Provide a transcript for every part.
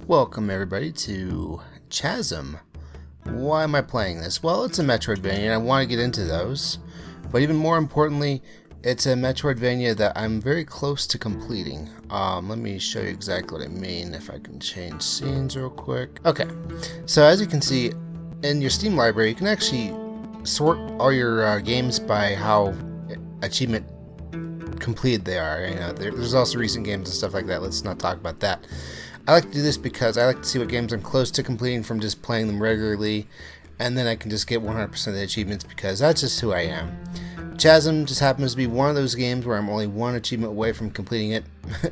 Welcome everybody to Chasm. Why am I playing this? Well, it's a Metroidvania and I want to get into those. But even more importantly, it's a Metroidvania that I'm very close to completing. Let me show you exactly what I mean if I can change scenes real quick. Okay, so as you can see, in your Steam library, you can actually sort all your games by how achievement completed they are. You know, there's also recent games and stuff like that. Let's not talk about that. I like to do this because I like to see what games I'm close to completing from just playing them regularly, and then I can just get 100% of the achievements because that's just who I am. Chasm just happens to be one of those games where I'm only one achievement away from completing it.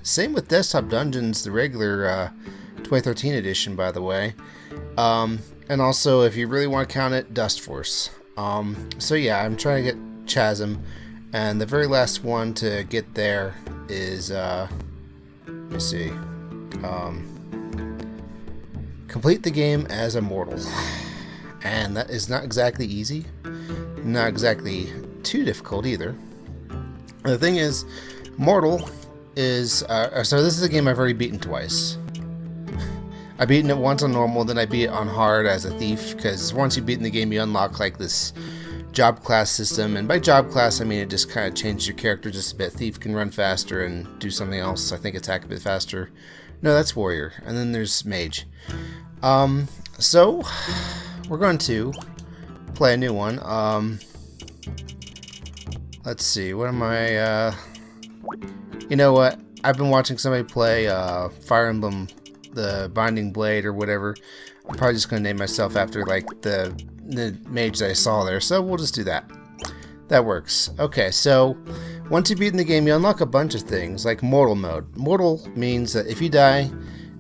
Same with Desktop Dungeons, the regular 2013 edition, by the way. And also, if you really want to count it, Dust Force. So yeah, I'm trying to get Chasm, and the very last one to get there is, let me see. Complete the game as a mortal, and that is not exactly easy, not exactly too difficult either. The thing is, mortal is so this is a game I've already beaten twice. I've beaten it once on normal, then I beat it on hard as a thief, because once you've beaten the game you unlock like this job class system, and by job class I mean it just kind of changes your character just a bit. Thief can run faster and do something else, I think attack a bit faster. No, that's warrior, and then there's mage. So we're going to play a new one. Let's see, what am I, you know what, I've been watching somebody play Fire Emblem the Binding Blade or whatever. I'm probably just going to name myself after like the mage that I saw there, so we'll just do that. That works. Okay, so once you've beaten the game, you unlock a bunch of things, like Mortal Mode. Mortal means that if you die,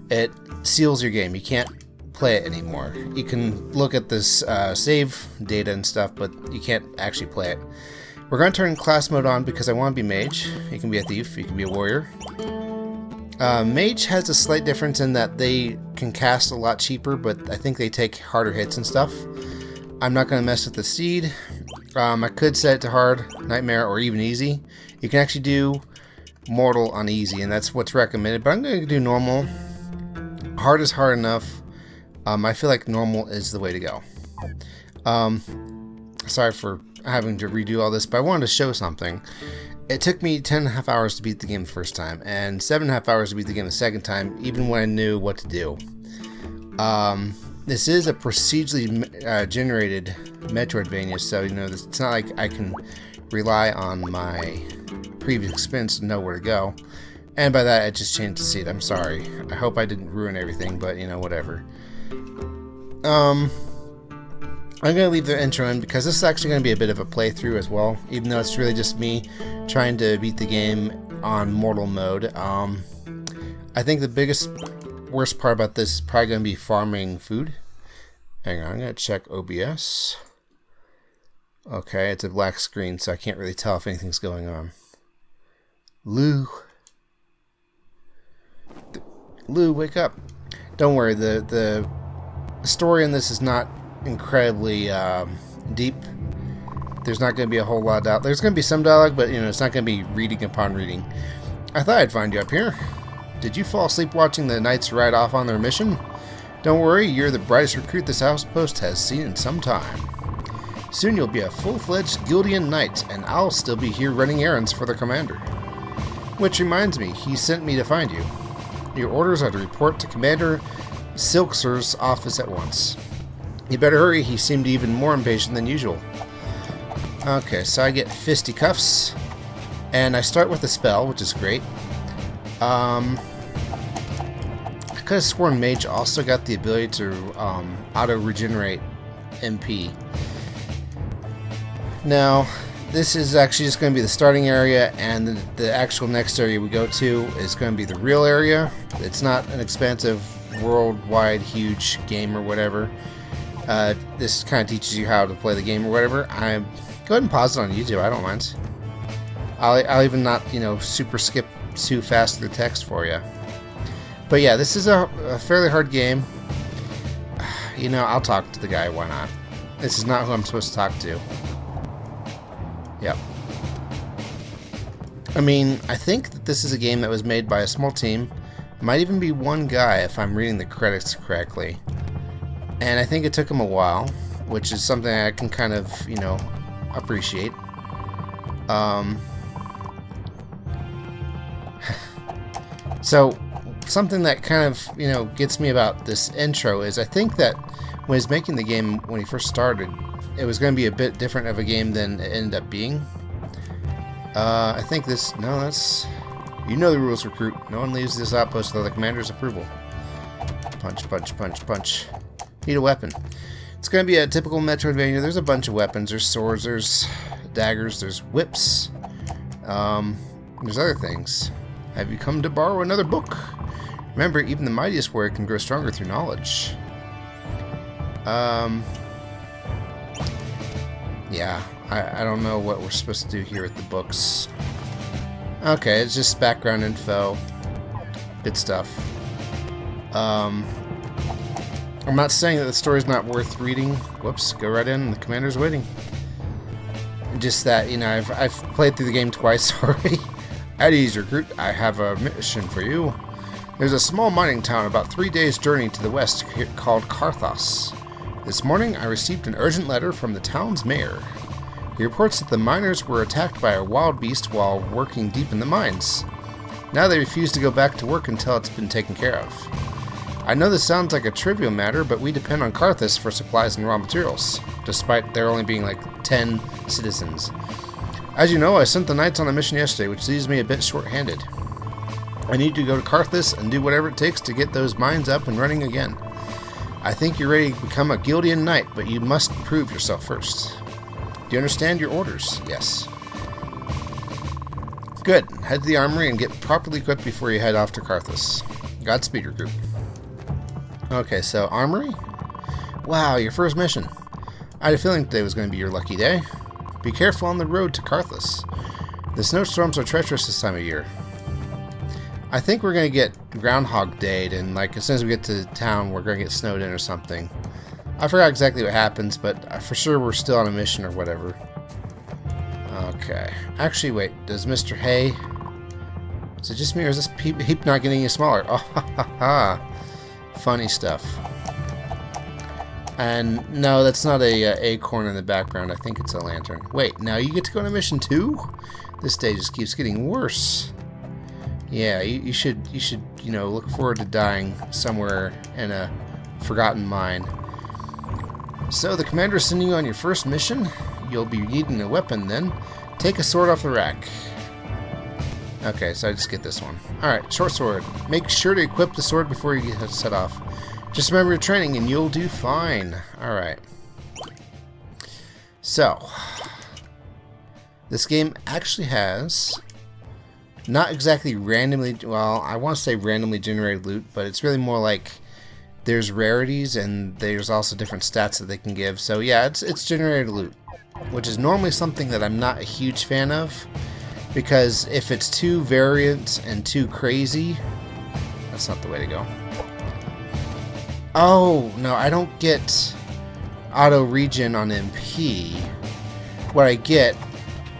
it seals your game. You can't play it anymore. You can look at this save data and stuff, but you can't actually play it. We're going to turn class mode on because I want to be mage. You can be a thief, you can be a warrior. Mage has a slight difference in that they can cast a lot cheaper, but I think they take harder hits and stuff. I'm not going to mess with the seed. I could set it to hard, nightmare, or even easy. You can actually do mortal on easy, and that's what's recommended, but I'm going to do normal. Hard is hard enough. I feel like normal is the way to go. Sorry for having to redo all this, but I wanted to show something. It took me 10.5 hours to beat the game the first time, and 7.5 hours to beat the game the second time, even when I knew what to do. This is a procedurally generated Metroidvania, so you know it's not like I can rely on my previous experience to know where to go. And by that, I just changed the seed. I'm sorry. I hope I didn't ruin everything, but you know, whatever. I'm gonna leave the intro in because this is actually gonna be a bit of a playthrough as well, even though it's really just me trying to beat the game on mortal mode. I think the worst part about this is probably going to be farming food. Hang on, I'm going to check OBS. Okay, it's a black screen, so I can't really tell if anything's going on. Lou, wake up. Don't worry, the story in this is not incredibly deep. There's not going to be a whole lot of dialogue. There's going to be some dialogue, but you know, it's not going to be reading upon reading. I thought I'd find you up here. Did you fall asleep watching the knights ride off on their mission? Don't worry, you're the brightest recruit this outpost has seen in some time. Soon you'll be a full-fledged Guildian knight, and I'll still be here running errands for the commander. Which reminds me, he sent me to find you. Your orders are to report to Commander Silkser's office at once. You better hurry, he seemed even more impatient than usual. Okay, so I get fisticuffs, and I start with a spell, which is great. I could have sworn Mage also got the ability to auto-regenerate MP. Now, this is actually just going to be the starting area, and the actual next area we go to is going to be the real area. It's not an expansive, worldwide, huge game or whatever. This kind of teaches you how to play the game or whatever. Go ahead and pause it on YouTube, I don't mind. I'll even not, you know, super skip too fast through the text for you. But yeah, this is a fairly hard game. You know, I'll talk to the guy, why not? This is not who I'm supposed to talk to. Yep. I mean, I think that this is a game that was made by a small team Might even be one guy if I'm reading the credits correctly. And I think it took him a while, which is something I can kind of, you know, appreciate. So, something that kind of, you know, gets me about this intro is I think that when he's making the game, when he first started, it was going to be a bit different of a game than it ended up being. I think this... No, that's... You know the rules, recruit. No one leaves this outpost without the commander's approval. Punch, punch, punch, punch. Need a weapon. It's going to be a typical Metroidvania. There's a bunch of weapons. There's swords, there's daggers, there's whips. There's other things. Have you come to borrow another book? Remember, even the mightiest warrior can grow stronger through knowledge. Yeah, I don't know what we're supposed to do here with the books. Okay, it's just background info. Good stuff. I'm not saying that the story's not worth reading. Whoops, go right in. The commander's waiting. Just that, you know, I've played through the game twice already. At ease, recruit. I have a mission for you. There's a small mining town about 3 days' journey to the west called Carthos. This morning, I received an urgent letter from the town's mayor. He reports that the miners were attacked by a wild beast while working deep in the mines. Now they refuse to go back to work until it's been taken care of. I know this sounds like a trivial matter, but we depend on Carthus for supplies and raw materials, despite there only being like 10 citizens. As you know, I sent the knights on a mission yesterday, which leaves me a bit short-handed. I need to go to Carthus and do whatever it takes to get those mines up and running again. I think you're ready to become a Guildian knight, but you must prove yourself first. Do you understand your orders? Yes. Good. Head to the armory and get properly equipped before you head off to Carthus. Godspeed, recruit. Okay, so armory? Wow, your first mission. I had a feeling today was going to be your lucky day. Be careful on the road to Carthus. The snowstorms are treacherous this time of year. I think we're going to get Groundhog Day'd, and like as soon as we get to town, we're going to get snowed in or something. I forgot exactly what happens, but for sure we're still on a mission or whatever. Okay. Actually, wait. Does Mr. Hay... Is it just me, or is this heap not getting any smaller? Oh, ha, ha, ha. Funny stuff. And no, that's not a acorn in the background. I think it's a lantern. Wait, now you get to go on a mission too? This day just keeps getting worse. Yeah, you should, you know, look forward to dying somewhere in a forgotten mine. So the commander is sending you on your first mission. You'll be needing a weapon then. Take a sword off the rack. Okay, so I just get this one. Alright, short sword. Make sure to equip the sword before you set off. Just remember your training and you'll do fine. Alright. So, this game actually has not exactly randomly, well, I want to say randomly generated loot, but it's really more like there's rarities and there's also different stats that they can give. So yeah, it's generated loot, which is normally something that I'm not a huge fan of, because if it's too variant and too crazy, that's not the way to go. Oh, no, I don't get auto regen on MP. What I get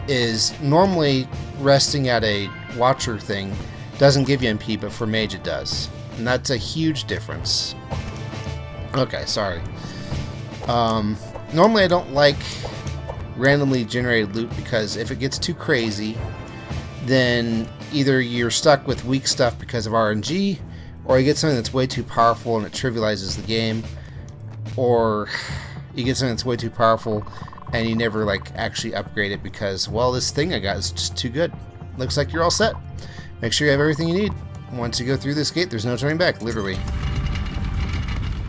is normally resting at a watcher thing doesn't give you MP, but for Mage it does. And that's a huge difference. Okay, sorry. Normally I don't like randomly generated loot because if it gets too crazy, then either you're stuck with weak stuff because of RNG, or you get something that's way too powerful and it trivializes the game, or you get something that's way too powerful and you never like actually upgrade it because, well, this thing I got is just too good. Looks like you're all set. Make sure you have everything you need. Once you go through this gate, there's no turning back, literally.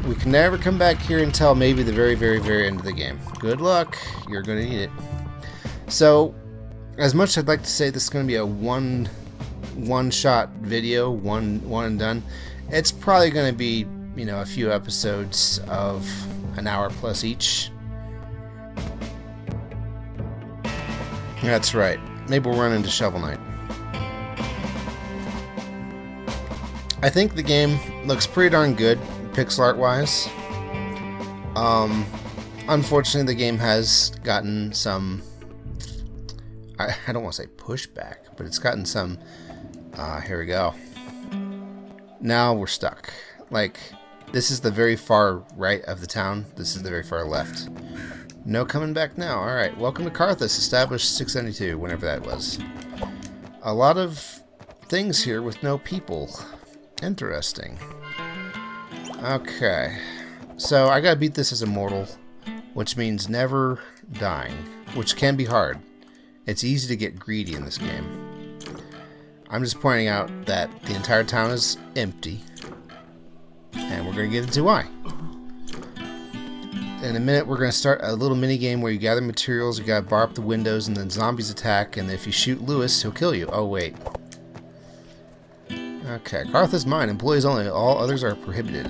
We can never come back here until maybe the very, very, very end of the game. Good luck. You're going to need it. So, as much as I'd like to say this is going to be a one-shot video, one and done, it's probably going to be, you know, a few episodes of an hour plus each. That's right. Maybe we'll run into Shovel Knight. I think the game looks pretty darn good, pixel art wise. Unfortunately, the game has gotten some, I don't want to say pushback, but it's gotten some, here we go. Now we're stuck. Like, this is the very far right of the town. This is the very far left. No coming back now. Alright, welcome to Carthus, established 672, whenever that was. A lot of things here with no people. Interesting. Okay. So, I gotta beat this as immortal, which means never dying, which can be hard. It's easy to get greedy in this game. I'm just pointing out that the entire town is empty, and we're going to get into why. In a minute, we're going to start a little mini game where you gather materials, you gotta bar up the windows, and then zombies attack, and if you shoot Lewis, he'll kill you. Oh, wait. Okay, Carthus mine, employees only, all others are prohibited.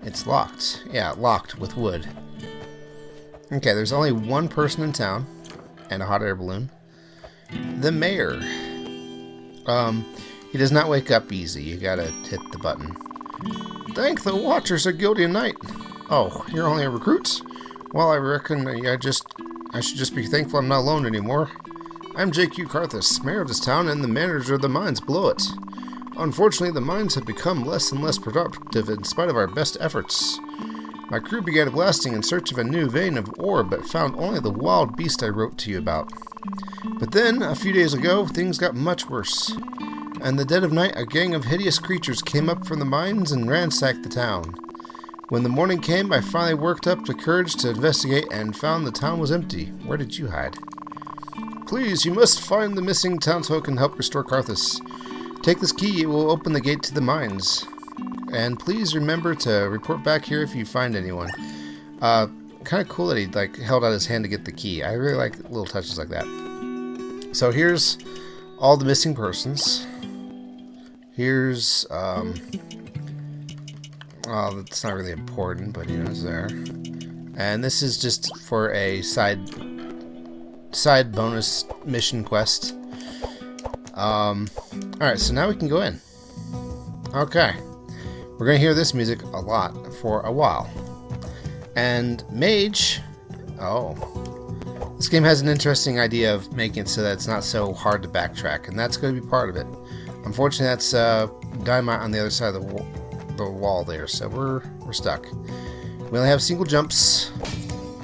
It's locked. Yeah, locked with wood. Okay, there's only one person in town, and a hot air balloon. The mayor. He does not wake up easy. You gotta hit the button. Thank the Watchers a guilty night. Oh, you're only a recruit? Well, I reckon I should just be thankful I'm not alone anymore. I'm J.Q. Carthus, mayor of this town and the manager of the mines below it. Unfortunately, the mines have become less and less productive in spite of our best efforts. My crew began blasting in search of a new vein of ore, but found only the wild beast I wrote to you about. But then, a few days ago, things got much worse. In the dead of night, a gang of hideous creatures came up from the mines and ransacked the town. When the morning came, I finally worked up the courage to investigate and found the town was empty. Where did you hide? Please, you must find the missing townsfolk and help restore Carthus. Take this key, it will open the gate to the mines. And please remember to report back here if you find anyone. Kind of cool that he held out his hand to get the key. I really like little touches like that. So here's all the missing persons. Here's well, it's not really important, but it's there. And this is just for a side bonus mission quest. Alright, so now we can go in. Okay. We're going to hear this music a lot for a while. And Mage... Oh. This game has an interesting idea of making it so that it's not so hard to backtrack, and that's going to be part of it. Unfortunately, that's dynamite on the other side of the wall there, so we're stuck. We only have single jumps.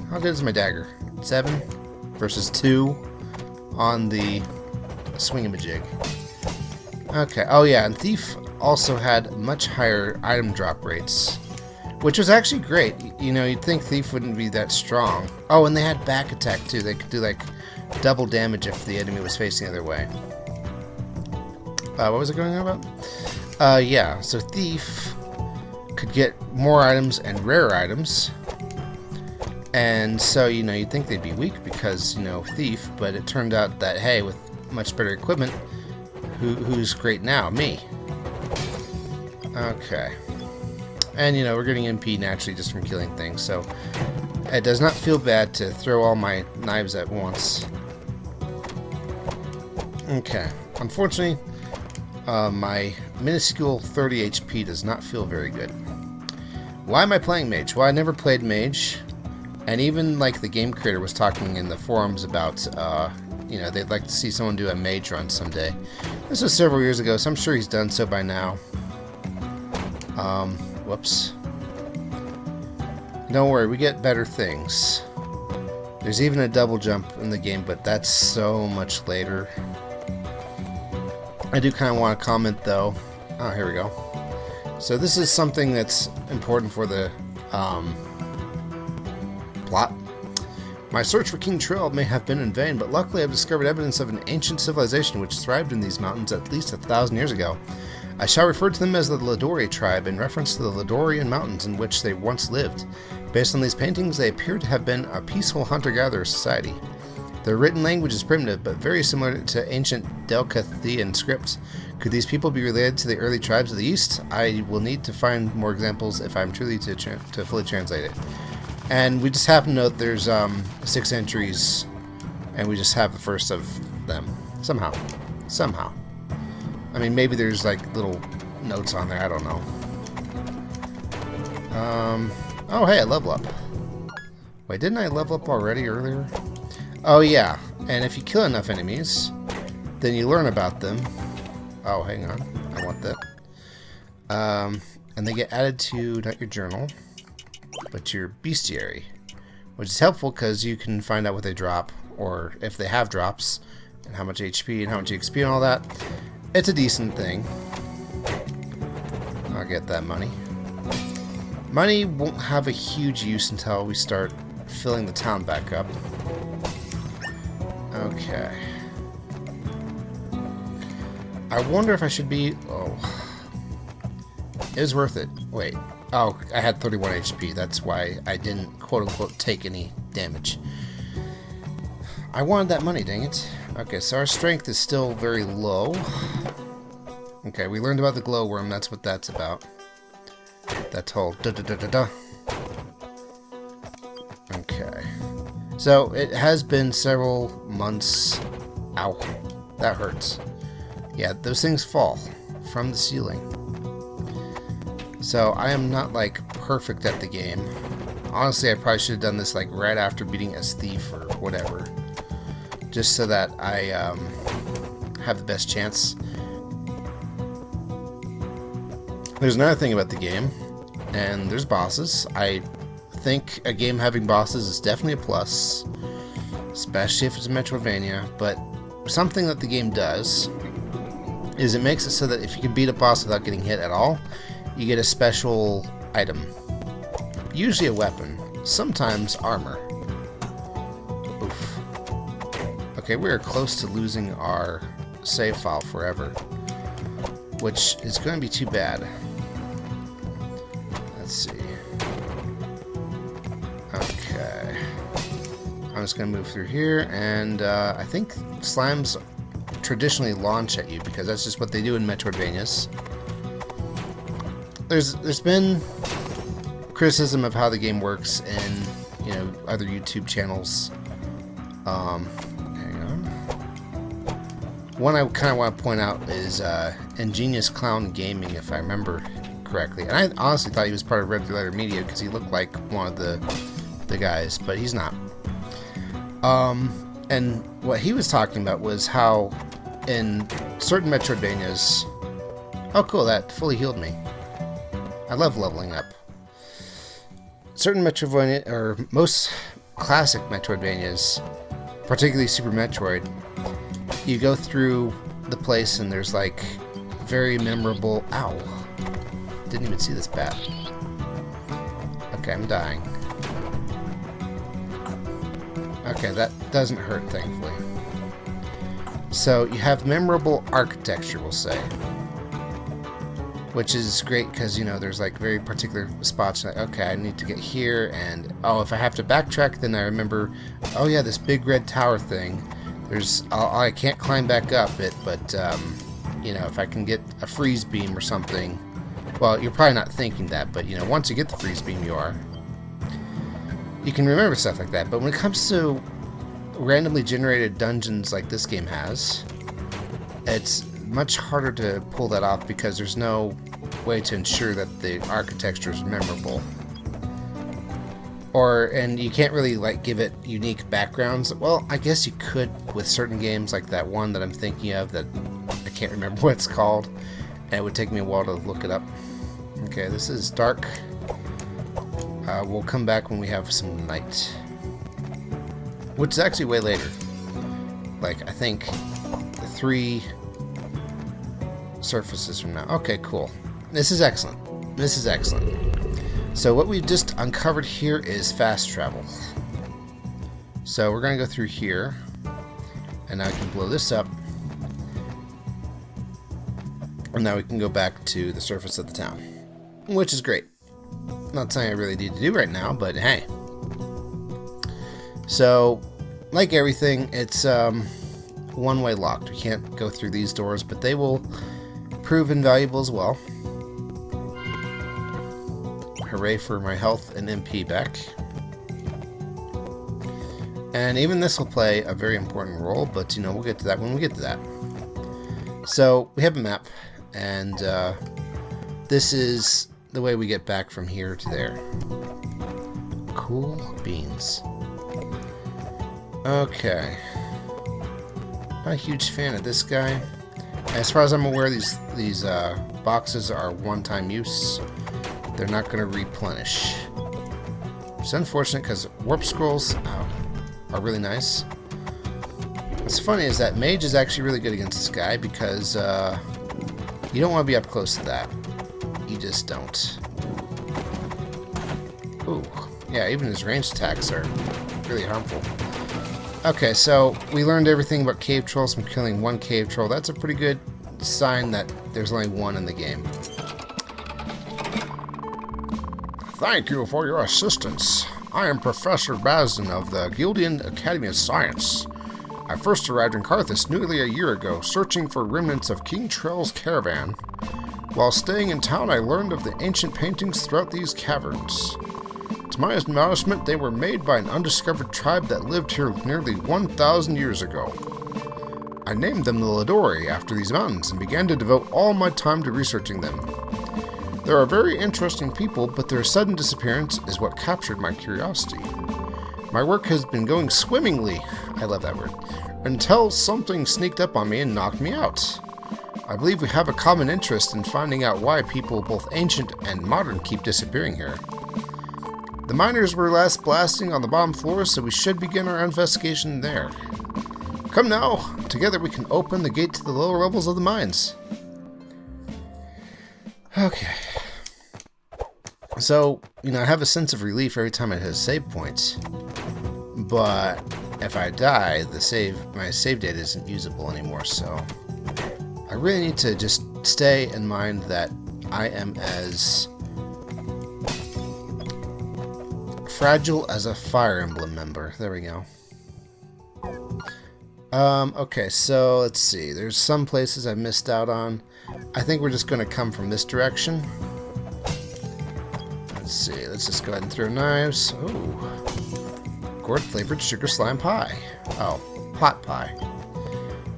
How good is my dagger? 7 versus 2 on the swingamajig. Okay, oh yeah, and Thief also had much higher item drop rates, which was actually great. You'd think Thief wouldn't be that strong. Oh, and they had back attack too. They could do double damage if the enemy was facing the other way. What was it going on about? Yeah, so Thief could get more items and rare items. And so, you'd think they'd be weak because, Thief, but it turned out that, hey, with much better equipment, who's great now? Me. Okay. And, we're getting MP naturally just from killing things, so it does not feel bad to throw all my knives at once. Okay. Unfortunately, my minuscule 30 HP does not feel very good. Why am I playing Mage? Well, I never played Mage, and even, the game creator was talking in the forums about, they'd like to see someone do a Mage run someday. This was several years ago, so I'm sure he's done so by now. Whoops. Don't worry, we get better things. There's even a double jump in the game, but that's so much later. I do kind of want to comment, though. Oh, here we go. So this is something that's important for the plot. My search for King Trail may have been in vain, but luckily I've discovered evidence of an ancient civilization which thrived in these mountains at least 1,000 years ago. I shall refer to them as the Ladori tribe in reference to the Ladorian mountains in which they once lived. Based on these paintings, they appear to have been a peaceful hunter-gatherer society. Their written language is primitive, but very similar to ancient Delcathian script. Could these people be related to the early tribes of the East? I will need to find more examples if I'm truly to fully translate it. And we just happen to note there's 6 entries, and we just have the first of them. Somehow. I mean, maybe there's little notes on there, I don't know. Oh hey, I level up. Wait, didn't I level up already earlier? Oh yeah, and if you kill enough enemies, then you learn about them. Oh, hang on, I want that. And they get added to not your journal, but your bestiary, which is helpful because you can find out what they drop, or if they have drops, and how much HP and how much XP and all that. It's a decent thing. I'll get that money. Money won't have a huge use until we start filling the town back up. Okay. I wonder if I should be... Oh. It was worth it. Wait. Oh, I had 31 HP. That's why I didn't, quote-unquote, take any damage. I wanted that money, dang it. Okay, so our strength is still very low. Okay, we learned about the glowworm. That's what that's about. That whole da-da-da-da-da. Okay. So, it has been several months... Ow. That hurts. Yeah, those things fall from the ceiling. So, I am not, like, perfect at the game. Honestly, I probably should have done this, like, right after beating as Thief or whatever. Just so that I, have the best chance. There's another thing about the game, and there's bosses. I think a game having bosses is definitely a plus, especially if it's a Metroidvania, but something that the game does is it makes it so that if you can beat a boss without getting hit at all, you get a special item. Usually a weapon, sometimes armor. Oof. Okay, we are close to losing our save file forever, which is going to be too bad. Let's see. Okay. I'm just going to move through here, and I think slimes traditionally launch at you because that's just what they do in Metroidvanias. There's been criticism of how the game works in, you know, other YouTube channels. Hang on. One I kind of want to point out is Ingenious Clown Gaming, if I remember correctly. And I honestly thought he was part of Red Letter Media because he looked like one of the guys, but he's not. And what he was talking about was how in certain Metroidvanias... Oh cool, that fully healed me. I love leveling up. Certain Metroidvania, or most classic Metroidvanias, particularly Super Metroid, you go through the place and there's like very memorable... Ow. Didn't even see this bat. Okay, I'm dying. Okay, that doesn't hurt, thankfully. So, you have memorable architecture, we'll say. Which is great because, you know, there's like very particular spots like, okay, I need to get here, and oh, if I have to backtrack, then I remember, oh yeah, this big red tower thing. I can't climb back up it, but, you know, if I can get a freeze beam or something, well, you're probably not thinking that, but, you know, once you get the freeze beam, you are. You can remember stuff like that, but when it comes to randomly generated dungeons like this game has, it's much harder to pull that off because there's no way to ensure that the architecture is memorable. And you can't really like give it unique backgrounds. Well, I guess you could with certain games like that one that I'm thinking of that I can't remember what it's called, and it would take me a while to look it up. Okay, this is dark. We'll come back when we have some night, which is actually way later. Like, I think 3 surfaces from now. Okay, cool. This is excellent. This is excellent. So what we've just uncovered here is fast travel. So we're going to go through here, and now we can blow this up. And now we can go back to the surface of the town, which is great. Not something I really need to do right now, but hey. So, like everything, it's one-way locked. We can't go through these doors, but they will prove invaluable as well. Hooray for my health and MP back. And even this will play a very important role, but you know, we'll get to that when we get to that. So, we have a map, and this is the way we get back from here to there. Cool beans. Okay. Not a huge fan of this guy. As far as I'm aware, these boxes are one-time use. They're not going to replenish. It's unfortunate because warp scrolls are really nice. What's funny is that Mage is actually really good against this guy because you don't want to be up close to that. You just don't. Ooh, yeah, even his ranged attacks are really harmful. Okay, so we learned everything about cave trolls from killing one cave troll. That's a pretty good sign that there's only one in the game. Thank you for your assistance. I am Professor Bazin of the Gildian Academy of Science. I first arrived in Carthus nearly a year ago, searching for remnants of King Trell's caravan. While staying in town, I learned of the ancient paintings throughout these caverns. To my astonishment, they were made by an undiscovered tribe that lived here nearly 1,000 years ago. I named them the Ladori after these mountains and began to devote all my time to researching them. They are very interesting people, but their sudden disappearance is what captured my curiosity. My work has been going swimmingly, I love that word, until something sneaked up on me and knocked me out. I believe we have a common interest in finding out why people, both ancient and modern, keep disappearing here. The miners were last blasting on the bottom floor, so we should begin our investigation there. Come now, together we can open the gate to the lower levels of the mines. Okay. So, I have a sense of relief every time I hit a save point. But if I die, my save data isn't usable anymore, so I really need to just stay in mind that I am as fragile as a Fire Emblem member. There we go. Okay, so let's see. There's some places I missed out on. I think we're just going to come from this direction. Let's see. Let's just go ahead and throw knives. Ooh. Gourd-flavored sugar slime pie. Oh, pot pie.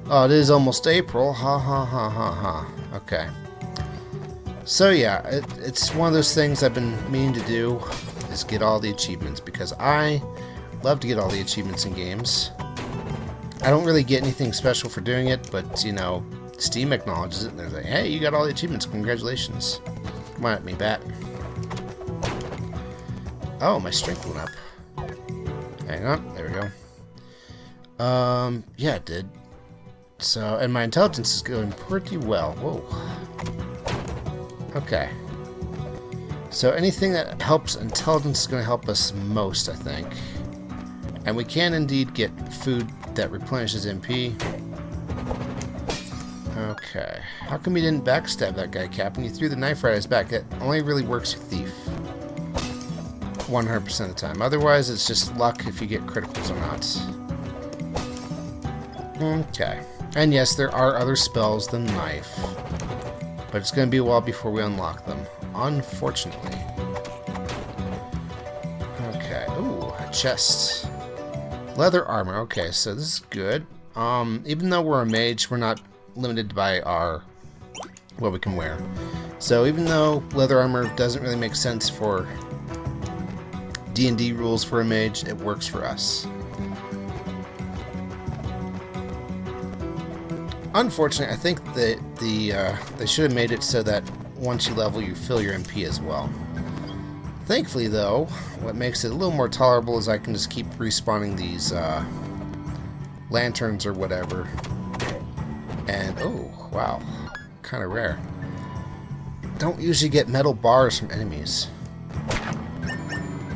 Oh, it is almost April. Ha ha ha ha ha. Okay. So yeah, it's one of those things I've been meaning to do, is get all the achievements, because I love to get all the achievements in games. I don't really get anything special for doing it, but, Steam acknowledges it, and they're like, hey, you got all the achievements, congratulations. Come on at me, bat. Oh, my strength went up. Hang on, there we go. Yeah, it did. So, and my intelligence is going pretty well. Whoa. Okay. So anything that helps intelligence is going to help us most, I think. And we can indeed get food that replenishes MP. Okay. How come you didn't backstab that guy, Captain? You threw the knife right at his back. That only really works with Thief. 100% of the time. Otherwise, it's just luck if you get criticals or not. Okay. And yes, there are other spells than Knife. But it's going to be a while before we unlock them. Unfortunately. Okay. Ooh, a chest. Leather armor. Okay, so this is good. Even though we're a mage, we're not limited by what we can wear. So even though leather armor doesn't really make sense for D&D rules for a mage, it works for us. Unfortunately, I think that they should have made it so that once you level, you fill your MP as well. Thankfully, though, what makes it a little more tolerable is I can just keep respawning these lanterns or whatever. And, oh, wow, kind of rare. Don't usually get metal bars from enemies.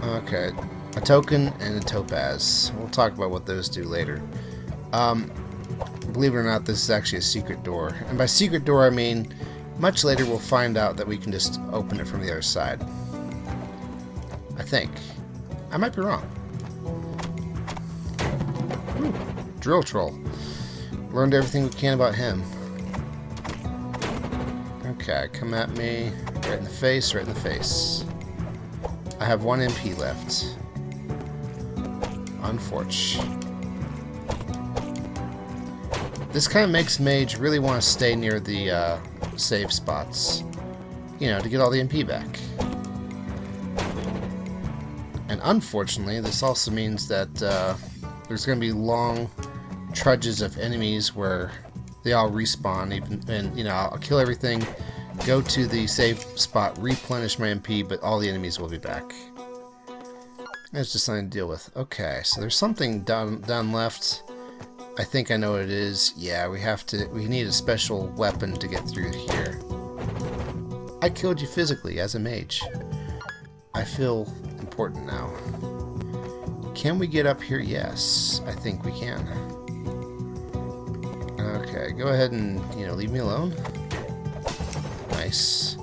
Okay, a token and a topaz. We'll talk about what those do later. Believe it or not, this is actually a secret door. And by secret door, I mean, much later we'll find out that we can just open it from the other side. I think. I might be wrong. Ooh, drill troll. Learned everything we can about him. Okay, come at me. Right in the face, right in the face. I have 1 MP left. Unfortunate. This kind of makes Mage really want to stay near the save spots. To get all the MP back. And unfortunately, this also means that there's going to be long trudges of enemies where they all respawn, and I'll kill everything, go to the save spot, replenish my MP, but all the enemies will be back. That's just something to deal with. Okay, so there's something down left. I think I know what it is. Yeah, we need a special weapon to get through here. I killed you physically as a mage. I feel important now. Can we get up here? Yes, I think we can. Okay, go ahead and, leave me alone. Nice.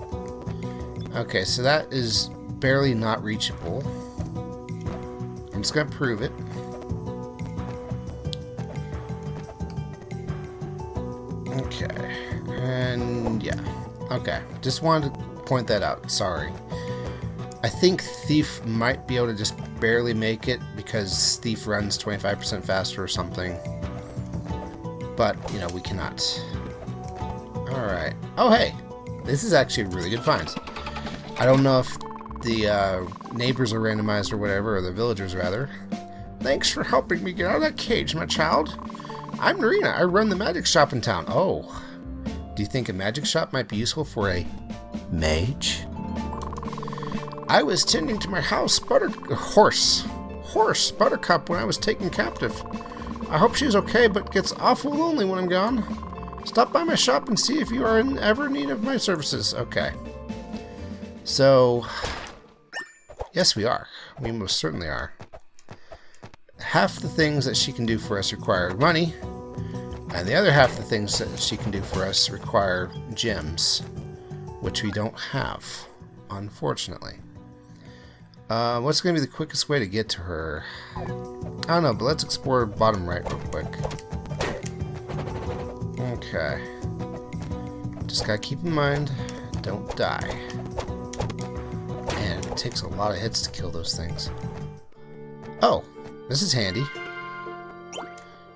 Okay, so that is barely not reachable. I'm just gonna prove it. Okay, and yeah. Okay, just wanted to point that out. Sorry. I think Thief might be able to just barely make it because Thief runs 25% faster or something. But, we cannot. Alright. Oh, hey! This is actually a really good find. I don't know if the neighbors are randomized or whatever, or the villagers rather. Thanks for helping me get out of that cage, my child. I'm Marina. I run the magic shop in town. Oh. Do you think a magic shop might be useful for a mage? I was tending to my horse Buttercup when I was taken captive. I hope she's okay, but gets awful lonely when I'm gone. Stop by my shop and see if you are ever in need of my services. Okay. So, yes we are. We most certainly are. Half the things that she can do for us require money, and the other half the things that she can do for us require gems, which we don't have, unfortunately. What's going to be the quickest way to get to her? I don't know, but let's explore bottom right real quick. Okay. Just gotta keep in mind, don't die. Man, it takes a lot of hits to kill those things. Oh, this is handy.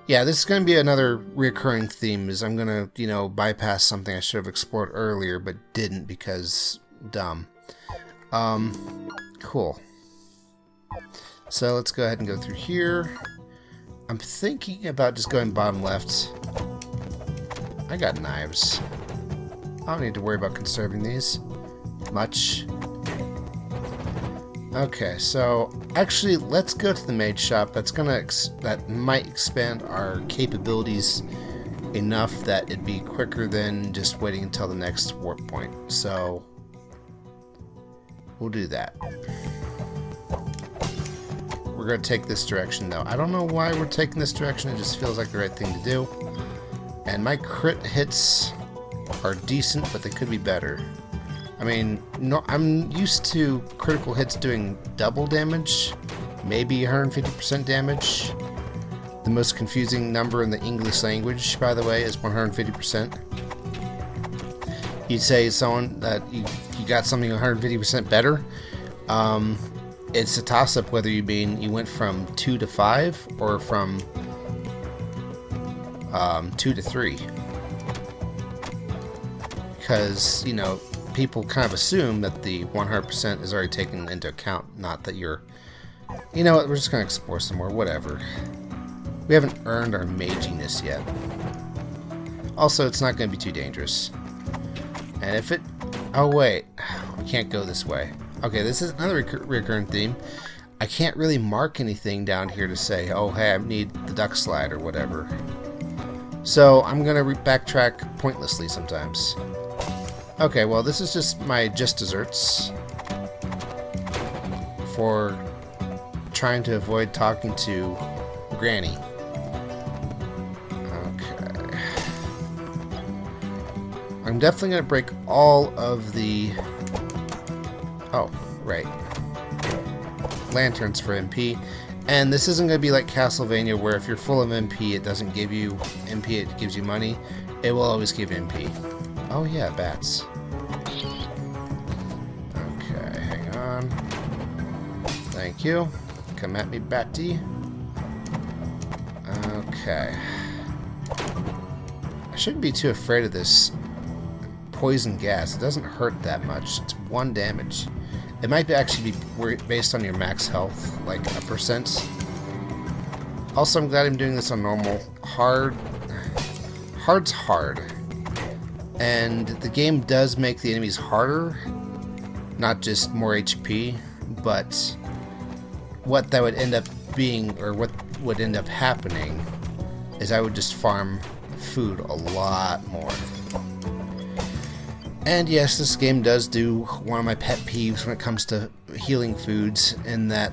Yeah, this is going to be another recurring theme, is I'm going to, bypass something I should have explored earlier, but didn't because dumb. Cool. So let's go ahead and go through here. I'm thinking about just going bottom left. I got knives. I don't need to worry about conserving these much. Okay, so actually let's go to the mage shop. That might expand our capabilities enough that it'd be quicker than just waiting until the next warp point. So we'll do that. We're going to take this direction though. I don't know why we're taking this direction, it just feels like the right thing to do. And my crit hits are decent, but they could be better. I mean, no, I'm used to critical hits doing double damage, maybe 150% damage. The most confusing number in the English language, by the way, is 150%. You'd say someone that you got something 150% better. It's a toss-up whether you mean you went from 2 to 5 or from 2 to 3. Because, people kind of assume that the 100% is already taken into account, not that you're... You know what, we're just going to explore some more, whatever. We haven't earned our maginess yet. Also, it's not going to be too dangerous. And if it... Oh, wait. We can't go this way. Okay, this is another recurring theme. I can't really mark anything down here to say, oh, hey, I need the duck slide or whatever. So, I'm going to backtrack pointlessly sometimes. Okay, well, this is just my desserts for trying to avoid talking to Granny. Okay. I'm definitely going to break all of the... Oh, right. Lanterns for MP. And this isn't going to be like Castlevania where if you're full of MP, it doesn't give you MP, it gives you money. It will always give you MP. Oh yeah, bats. Okay, hang on. Thank you. Come at me, Batty. Okay. I shouldn't be too afraid of this poison gas. It doesn't hurt that much. It's 1 damage. It might actually be based on your max health, like a percent. Also, I'm glad I'm doing this on normal. Hard's hard. And the game does make the enemies harder, not just more HP, but what that would end up being, or what would end up happening, is I would just farm food a lot more. And yes, this game does do one of my pet peeves when it comes to healing foods, in that,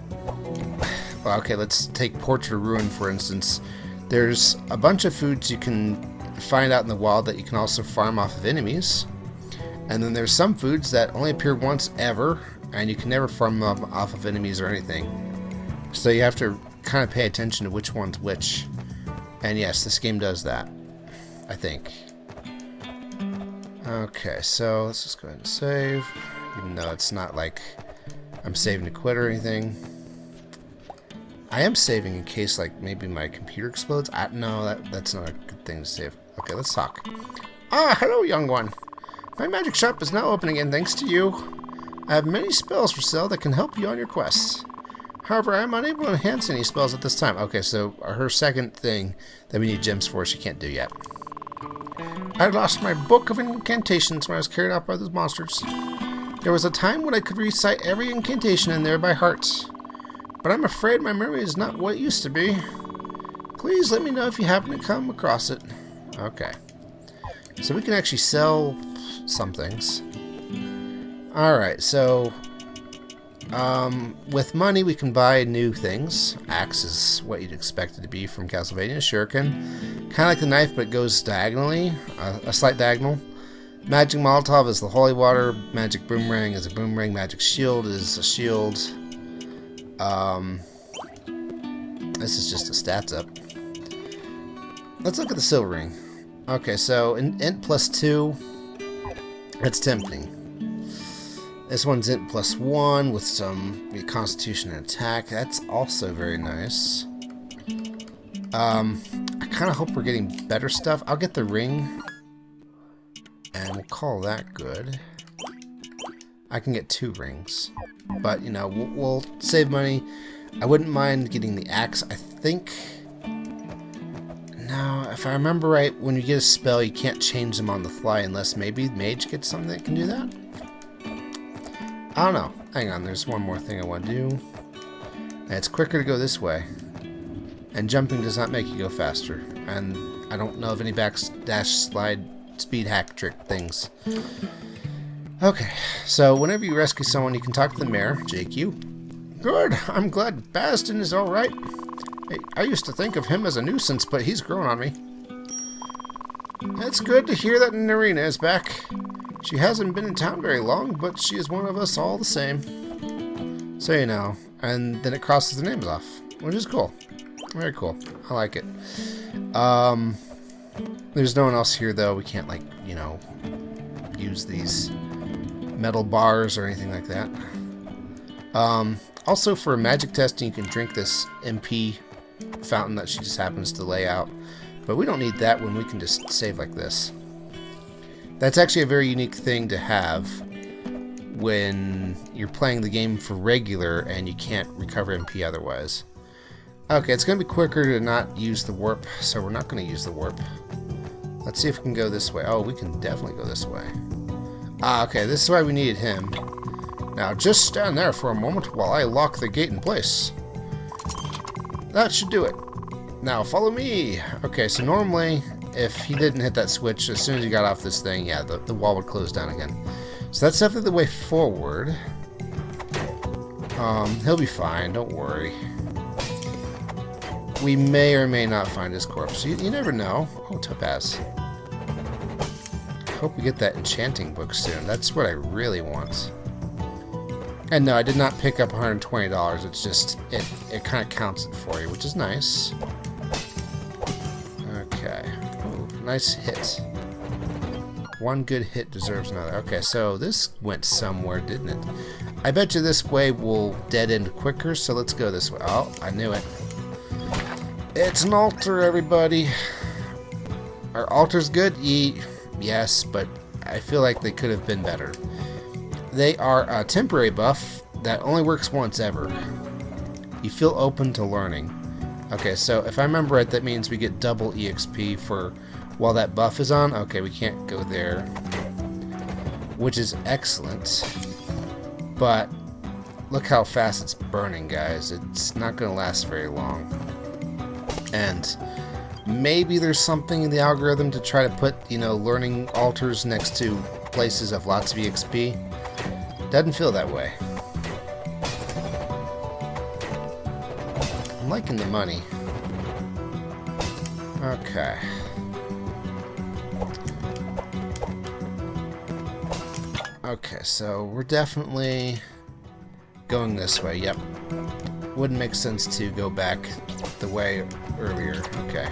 well, okay, let's take Portrait of Ruin for instance. There's a bunch of foods you can find out in the wild that you can also farm off of enemies. And then there's some foods that only appear once ever, and you can never farm them off of enemies or anything. So you have to kind of pay attention to which one's which. And yes, this game does that, I think. Okay, so let's just go ahead and save, even though it's not like I'm saving to quit or anything. I am saving in case, like, maybe my computer explodes. No, that's not a good thing to save. Okay, let's talk. Ah, hello, young one. My magic shop is now open again thanks to you. I have many spells for sale that can help you on your quests. However, I am unable to enhance any spells at this time. Okay, so her second thing that we need gems for, she can't do yet. I lost my book of incantations when I was carried out by those monsters. There was a time when I could recite every incantation in there by heart. But I'm afraid my memory is not what it used to be. Please let me know if you happen to come across it. Okay. So we can actually sell some things. Alright, so with money we can buy new things. Axe is what you'd expect it to be from Castlevania. Shuriken, kind of like the knife, but it goes diagonally, a slight diagonal. Magic Molotov is the holy water. Magic Boomerang is a boomerang. Magic Shield is a shield. This is just a stats up. Let's look at the silver ring. Okay, so in int +2, it's tempting. This one's int +1 with some constitution and attack. That's also very nice. I kind of hope we're getting better stuff. I'll get the ring, and we'll call that good. I can get 2 rings, but you know, we'll save money. I wouldn't mind getting the axe. I think, no, if I remember right, when you get a spell you can't change them on the fly unless maybe Mage gets something that can do that. I don't know. Hang on, there's one more thing I want to do. And it's quicker to go this way, and jumping does not make you go faster, and I don't know of any backdash slide speed hack trick things. Okay, so whenever you rescue someone, you can talk to the mayor, JQ. Good, I'm glad Basden is alright. I used to think of him as a nuisance, but he's grown on me. It's good to hear that Narina is back. She hasn't been in town very long, but she is one of us all the same. So you know, and then it crosses the names off, which is cool. Very cool. I like it. There's no one else here, though. We can't, like, you know, use these metal bars or anything like that. Also, for magic testing, you can drink this MP fountain that she just happens to lay out. But we don't need that when we can just save like this. That's actually a very unique thing to have when you're playing the game for regular and you can't recover MP otherwise. Okay, it's going to be quicker to not use the warp, so we're not going to use the warp. Let's see if we can go this way. Oh, we can definitely go this way. Ah, okay, this is why we needed him. Now, just stand there for a moment while I lock the gate in place. That should do it. Now, follow me. Okay, so normally, if he didn't hit that switch, as soon as he got off this thing, yeah, the wall would close down again. So that's definitely the way forward. He'll be fine, don't worry. We may or may not find his corpse. You never know. Oh, Topaz. Hope we get that enchanting book soon. That's what I really want. And no, I did not pick up $120. It's just, it kind of counts it for you, which is nice. Okay. Ooh, nice hit. One good hit deserves another. Okay, so this went somewhere, didn't it? I bet you this way will dead end quicker, so let's go this way. Oh, I knew it. It's an altar, everybody. Are altars good? Yes, but I feel like they could have been better. They are a temporary buff that only works once ever. You feel open to learning. Okay, so if I remember right, that means we get double EXP for while that buff is on. Okay, we can't go there, which is excellent. But look how fast it's burning, guys. It's not going to last very long. And maybe there's something in the algorithm to try to put, you know, learning altars next to places of lots of EXP. Doesn't feel that way. I'm liking the money. Okay. Okay, so we're definitely going this way. Yep. Wouldn't make sense to go back the way earlier. Okay.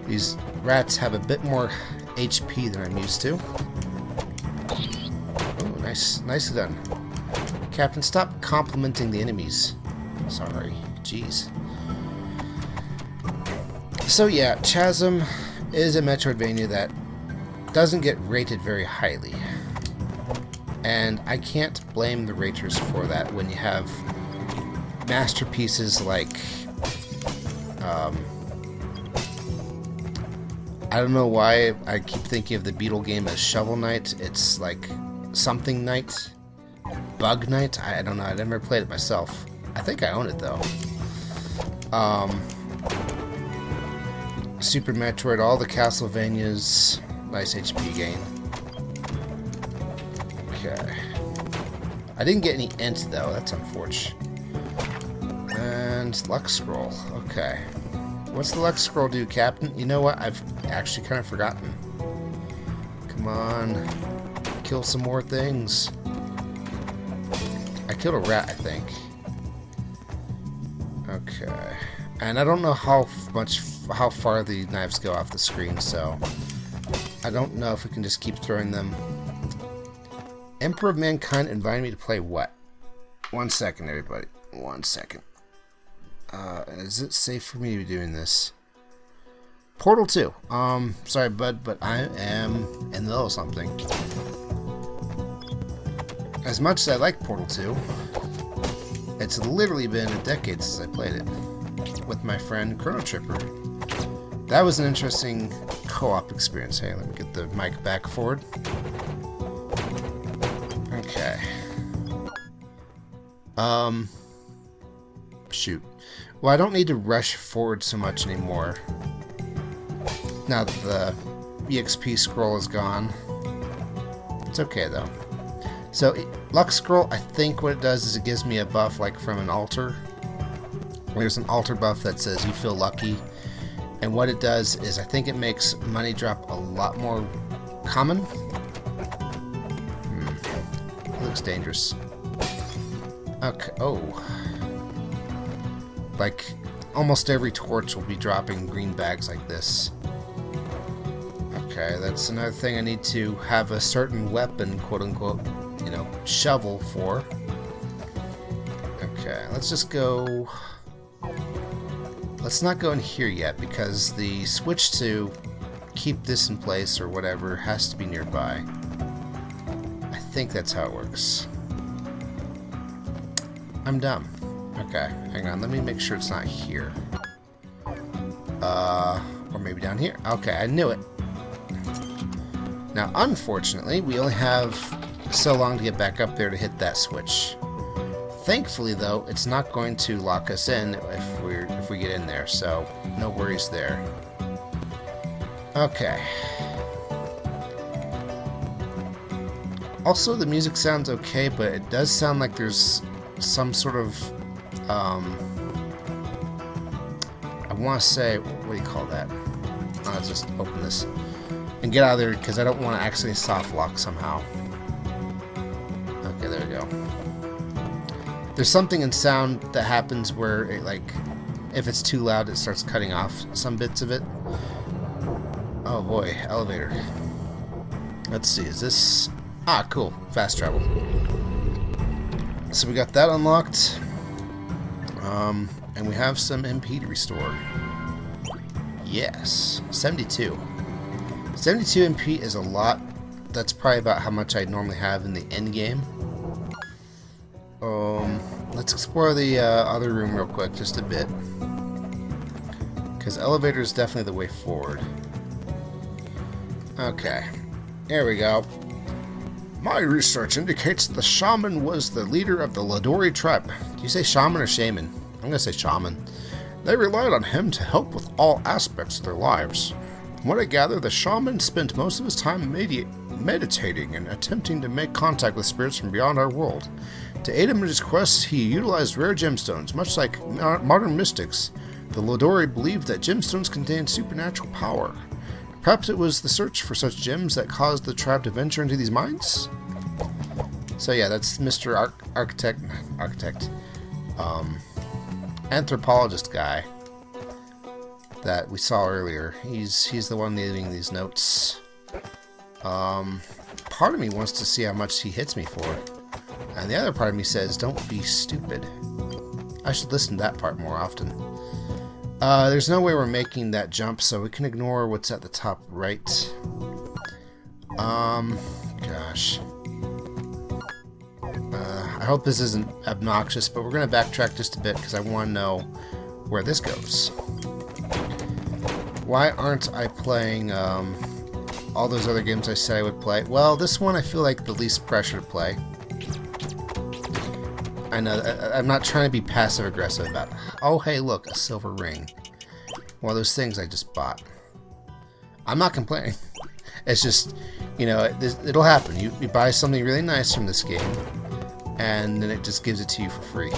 These rats have a bit more HP than I'm used to. Oh, nice. Nicely done. Captain, stop complimenting the enemies. Sorry. Jeez. So yeah, Chasm is a Metroidvania that doesn't get rated very highly. And I can't blame the raters for that when you have masterpieces like I don't know why I keep thinking of the Beetle game as Shovel Knight. It's like something Knight, Bug Knight. I don't know. I never played it myself. I think I own it though. Super Metroid, all the Castlevanias, nice HP gain. Okay. I didn't get any Ent though. That's unfortunate. And Luck Scroll. Okay. What's the Luck Scroll do, Captain? You know what? I've actually kind of forgotten. Come on. Kill some more things. I killed a rat, I think. Okay. And I don't know how far the knives go off the screen, so I don't know if we can just keep throwing them. Emperor of Mankind invited me to play what? 1 second, everybody. 1 second. Is it safe for me to be doing this? Portal 2. Sorry, bud, but I am in the middle of something. As much as I like Portal 2, it's literally been a decade since I played it with my friend Chrono Tripper. That was an interesting co-op experience. Hey, let me get the mic back forward. Okay. Shoot. Well, I don't need to rush forward so much anymore. Now that the EXP scroll is gone. It's okay, though. So, Luck Scroll, I think what it does is it gives me a buff, like, from an altar. There's an altar buff that says you feel lucky. And what it does is I think it makes money drop a lot more common. It looks dangerous. Okay, oh. Like, almost every torch will be dropping green bags like this. Okay, that's another thing I need to have a certain weapon, quote-unquote, you know, shovel for. Okay, let's just go... Let's not go in here yet, because the switch to keep this in place or whatever has to be nearby. I think that's how it works. I'm dumb. Okay, hang on, let me make sure it's not here. Or maybe down here. Okay, I knew it. Now, unfortunately, we only have so long to get back up there to hit that switch. Thankfully, though, it's not going to lock us in if we get in there, so no worries there. Okay. Also, the music sounds okay, but it does sound like there's some sort of I want to say, what do you call that? I'll just open this and get out of there because I don't want to actually soft lock somehow. Okay, there we go. There's something in sound that happens where it, like, if it's too loud, it starts cutting off some bits of it. Oh boy, elevator. Let's see, is this... Ah, cool. Fast travel. So we got that unlocked. And we have some MP to restore. Yes. 72. 72 MP is a lot. That's probably about how much I normally have in the end game. Let's explore the other room real quick, just a bit. Because elevator is definitely the way forward. Okay. Here we go. My research indicates the shaman was the leader of the Ladori tribe. Do you say shaman or shaman? I'm going to say shaman. They relied on him to help with all aspects of their lives. From what I gather, the shaman spent most of his time meditating and attempting to make contact with spirits from beyond our world. To aid him in his quests, he utilized rare gemstones. Much like modern mystics, the Ladori believed that gemstones contained supernatural power. Perhaps it was the search for such gems that caused the tribe to venture into these mines? So yeah, that's Mr. Anthropologist guy that we saw earlier. He's the one leaving these notes. Part of me wants to see how much he hits me for. And the other part of me says, don't be stupid. I should listen to that part more often. There's no way we're making that jump, so we can ignore what's at the top right. Gosh. I hope this isn't obnoxious, but we're going to backtrack just a bit because I want to know where this goes. Why aren't I playing all those other games I said I would play? Well, this one I feel like the least pressure to play. I know, I'm not trying to be passive-aggressive about it. Oh, hey, look, a silver ring. One of those things I just bought. I'm not complaining. It's just, you know, it'll happen. You buy something really nice from this game, and then it just gives it to you for free.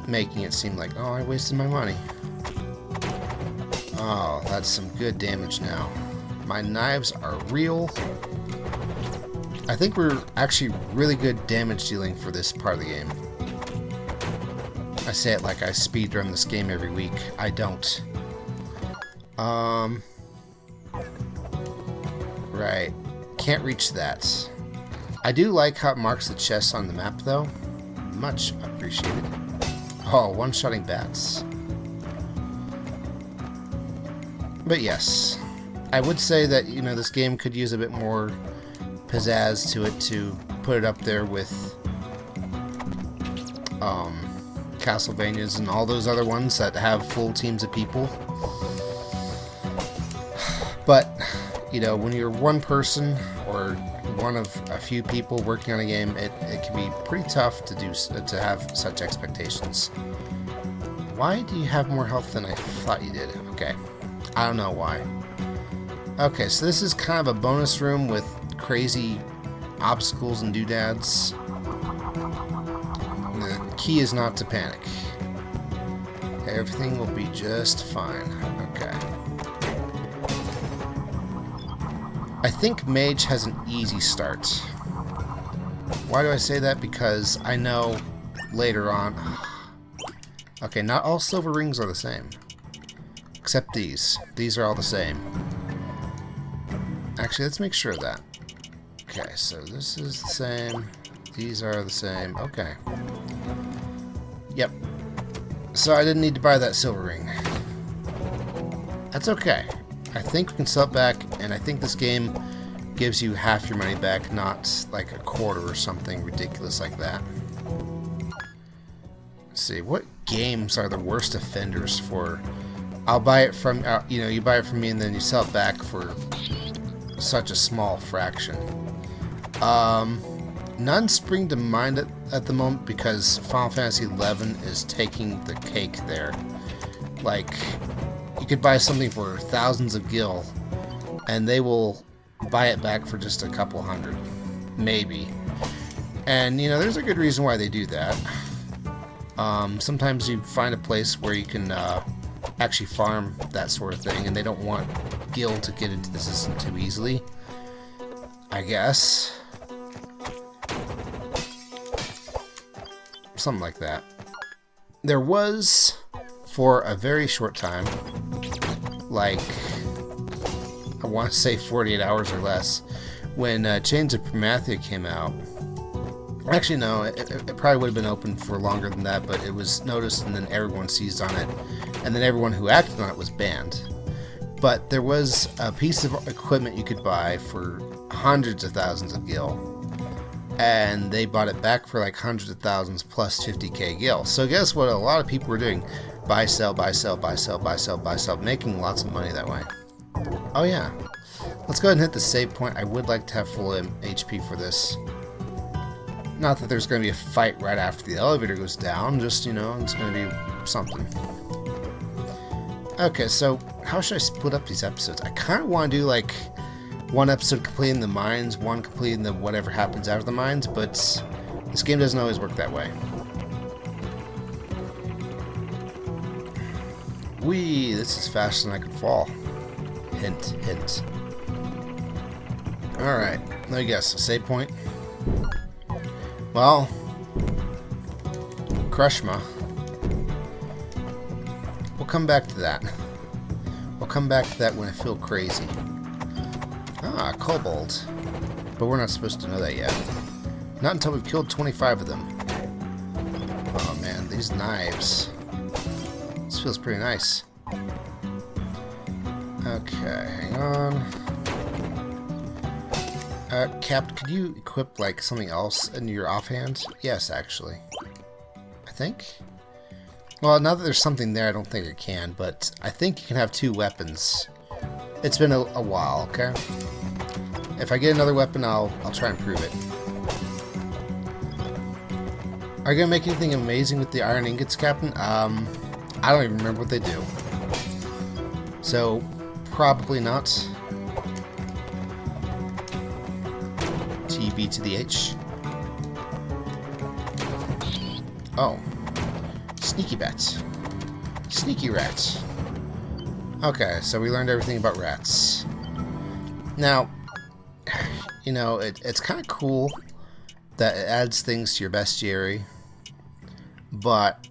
Making it seem like, oh, I wasted my money. Oh, that's some good damage now. My knives are real. I think we're actually really good damage dealing for this part of the game. I say it like I speedrun this game every week. I don't. Right. Can't reach that. I do like how it marks the chests on the map, though. Much appreciated. Oh, one-shotting bats. But yes, I would say that, you know, this game could use a bit more pizzazz to it to put it up there with Castlevanias and all those other ones that have full teams of people. But, you know, when you're one person or one of a few people working on a game, it can be pretty tough to have such expectations. Why do you have more health than I thought you did? Okay. I don't know why. Okay, so this is kind of a bonus room with crazy obstacles and doodads. The key is not to panic. Everything will be just fine. Okay. I think Mage has an easy start. Why do I say that? Because I know later on... Okay, not all silver rings are the same. Except these. These are all the same. Actually, let's make sure of that. Okay, so this is the same. These are the same. Okay. Yep. So I didn't need to buy that silver ring. That's okay. I think we can sell it back, and I think this game gives you half your money back, not like a quarter or something ridiculous like that. Let's see, what games are the worst offenders for... I'll buy it from, you know, you buy it from me and then you sell it back for such a small fraction. None spring to mind at the moment because Final Fantasy XI is taking the cake there. Like, you could buy something for thousands of gil and they will buy it back for just a couple hundred. Maybe. And, you know, there's a good reason why they do that. Sometimes you find a place where you can actually farm that sort of thing, and they don't want gil to get into the system too easily, I guess. Something like that. There was, for a very short time, like, I want to say 48 hours or less, when Chains of Promathia came out. Actually, no, it probably would have been open for longer than that, but it was noticed and then everyone seized on it, and then everyone who acted on it was banned. But there was a piece of equipment you could buy for hundreds of thousands of gil, and they bought it back for like hundreds of thousands plus 50k gil. So guess what a lot of people were doing? Buy, sell, buy, sell, buy, sell, buy, sell, buy, sell, making lots of money that way. Oh yeah. Let's go ahead and hit the save point. I would like to have full HP for this. Not that there's going to be a fight right after the elevator goes down, just, you know, it's going to be something. Okay, so how should I split up these episodes? I kind of want to do, like, one episode completing the mines, one completing the whatever happens after the mines, but this game doesn't always work that way. Whee, this is faster than I could fall. Hint, hint. Alright, let me guess, a save point? Well, Crushma. We'll come back to that. We'll come back to that when I feel crazy. Ah, kobold. But we're not supposed to know that yet. Not until we've killed 25 of them. Oh man, these knives. This feels pretty nice. Okay, hang on. Cap, could you equip, like, something else in your offhand? Yes, actually. I think? Well, now that there's something there, I don't think it can, but I think you can have 2 weapons. It's been a while, okay? If I get another weapon, I'll try and prove it. Are you gonna make anything amazing with the iron ingots, Captain? I don't even remember what they do. So, probably not. TB to the H. Oh. Sneaky bats. Sneaky rats. Okay, so we learned everything about rats. Now, you know, it's kind of cool that it adds things to your bestiary, but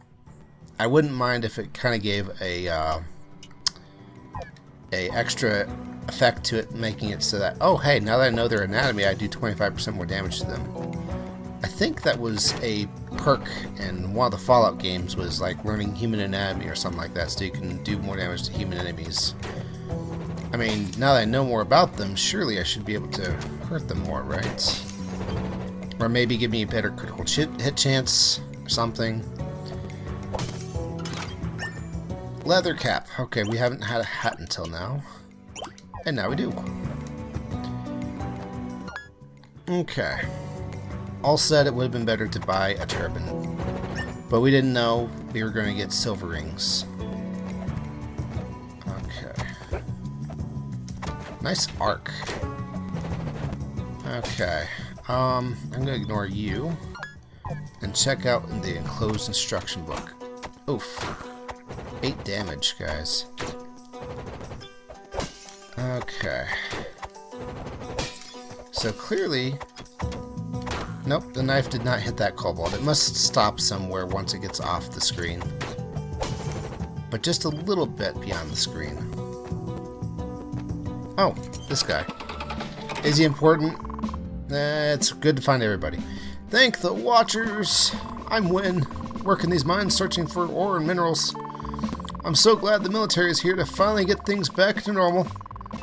I wouldn't mind if it kind of gave a extra effect to it, making it so that, oh hey, now that I know their anatomy, I do 25% more damage to them. I think that was a perk in one of the Fallout games, was like learning human anatomy or something like that, so you can do more damage to human enemies. I mean, now that I know more about them, surely I should be able to hurt them more, right? Or maybe give me a better critical hit chance or something. Leather cap. Okay, we haven't had a hat until now. And now we do. Okay. All said, it would have been better to buy a turban. But we didn't know we were going to get silver rings. Okay. Nice arc. Okay. I'm going to ignore you. And check out the enclosed instruction book. Oof. 8 damage, guys. Okay. So clearly... Nope, the knife did not hit that kobold. It must stop somewhere once it gets off the screen. But just a little bit beyond the screen. Oh, this guy. Is he important? It's good to find everybody. Thank the Watchers! I'm Win, working these mines searching for ore and minerals. I'm so glad the military is here to finally get things back to normal.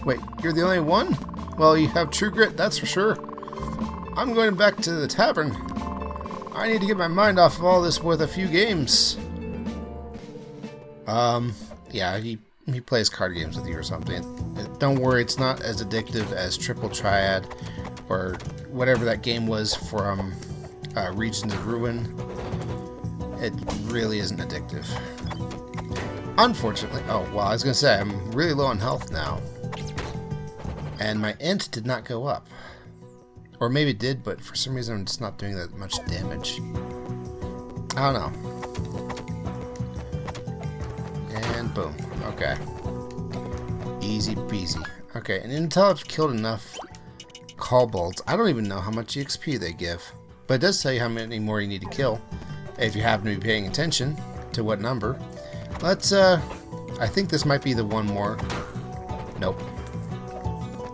Wait, you're the only one? Well, you have true grit, that's for sure. I'm going back to the tavern. I need to get my mind off of all this with a few games. Yeah, he plays card games with you or something. Don't worry, it's not as addictive as Triple Triad or whatever that game was from Regions of Ruin. It really isn't addictive. Unfortunately, oh, well, I was going to say, I'm really low on health now. And my int did not go up. Or maybe it did, but for some reason I'm just not doing that much damage. I don't know. And boom. Okay. Easy peasy. Okay, and until I've killed enough kobolds, I don't even know how much EXP they give. But it does tell you how many more you need to kill, if you happen to be paying attention to what number. Let's, I think this might be the one more. Nope.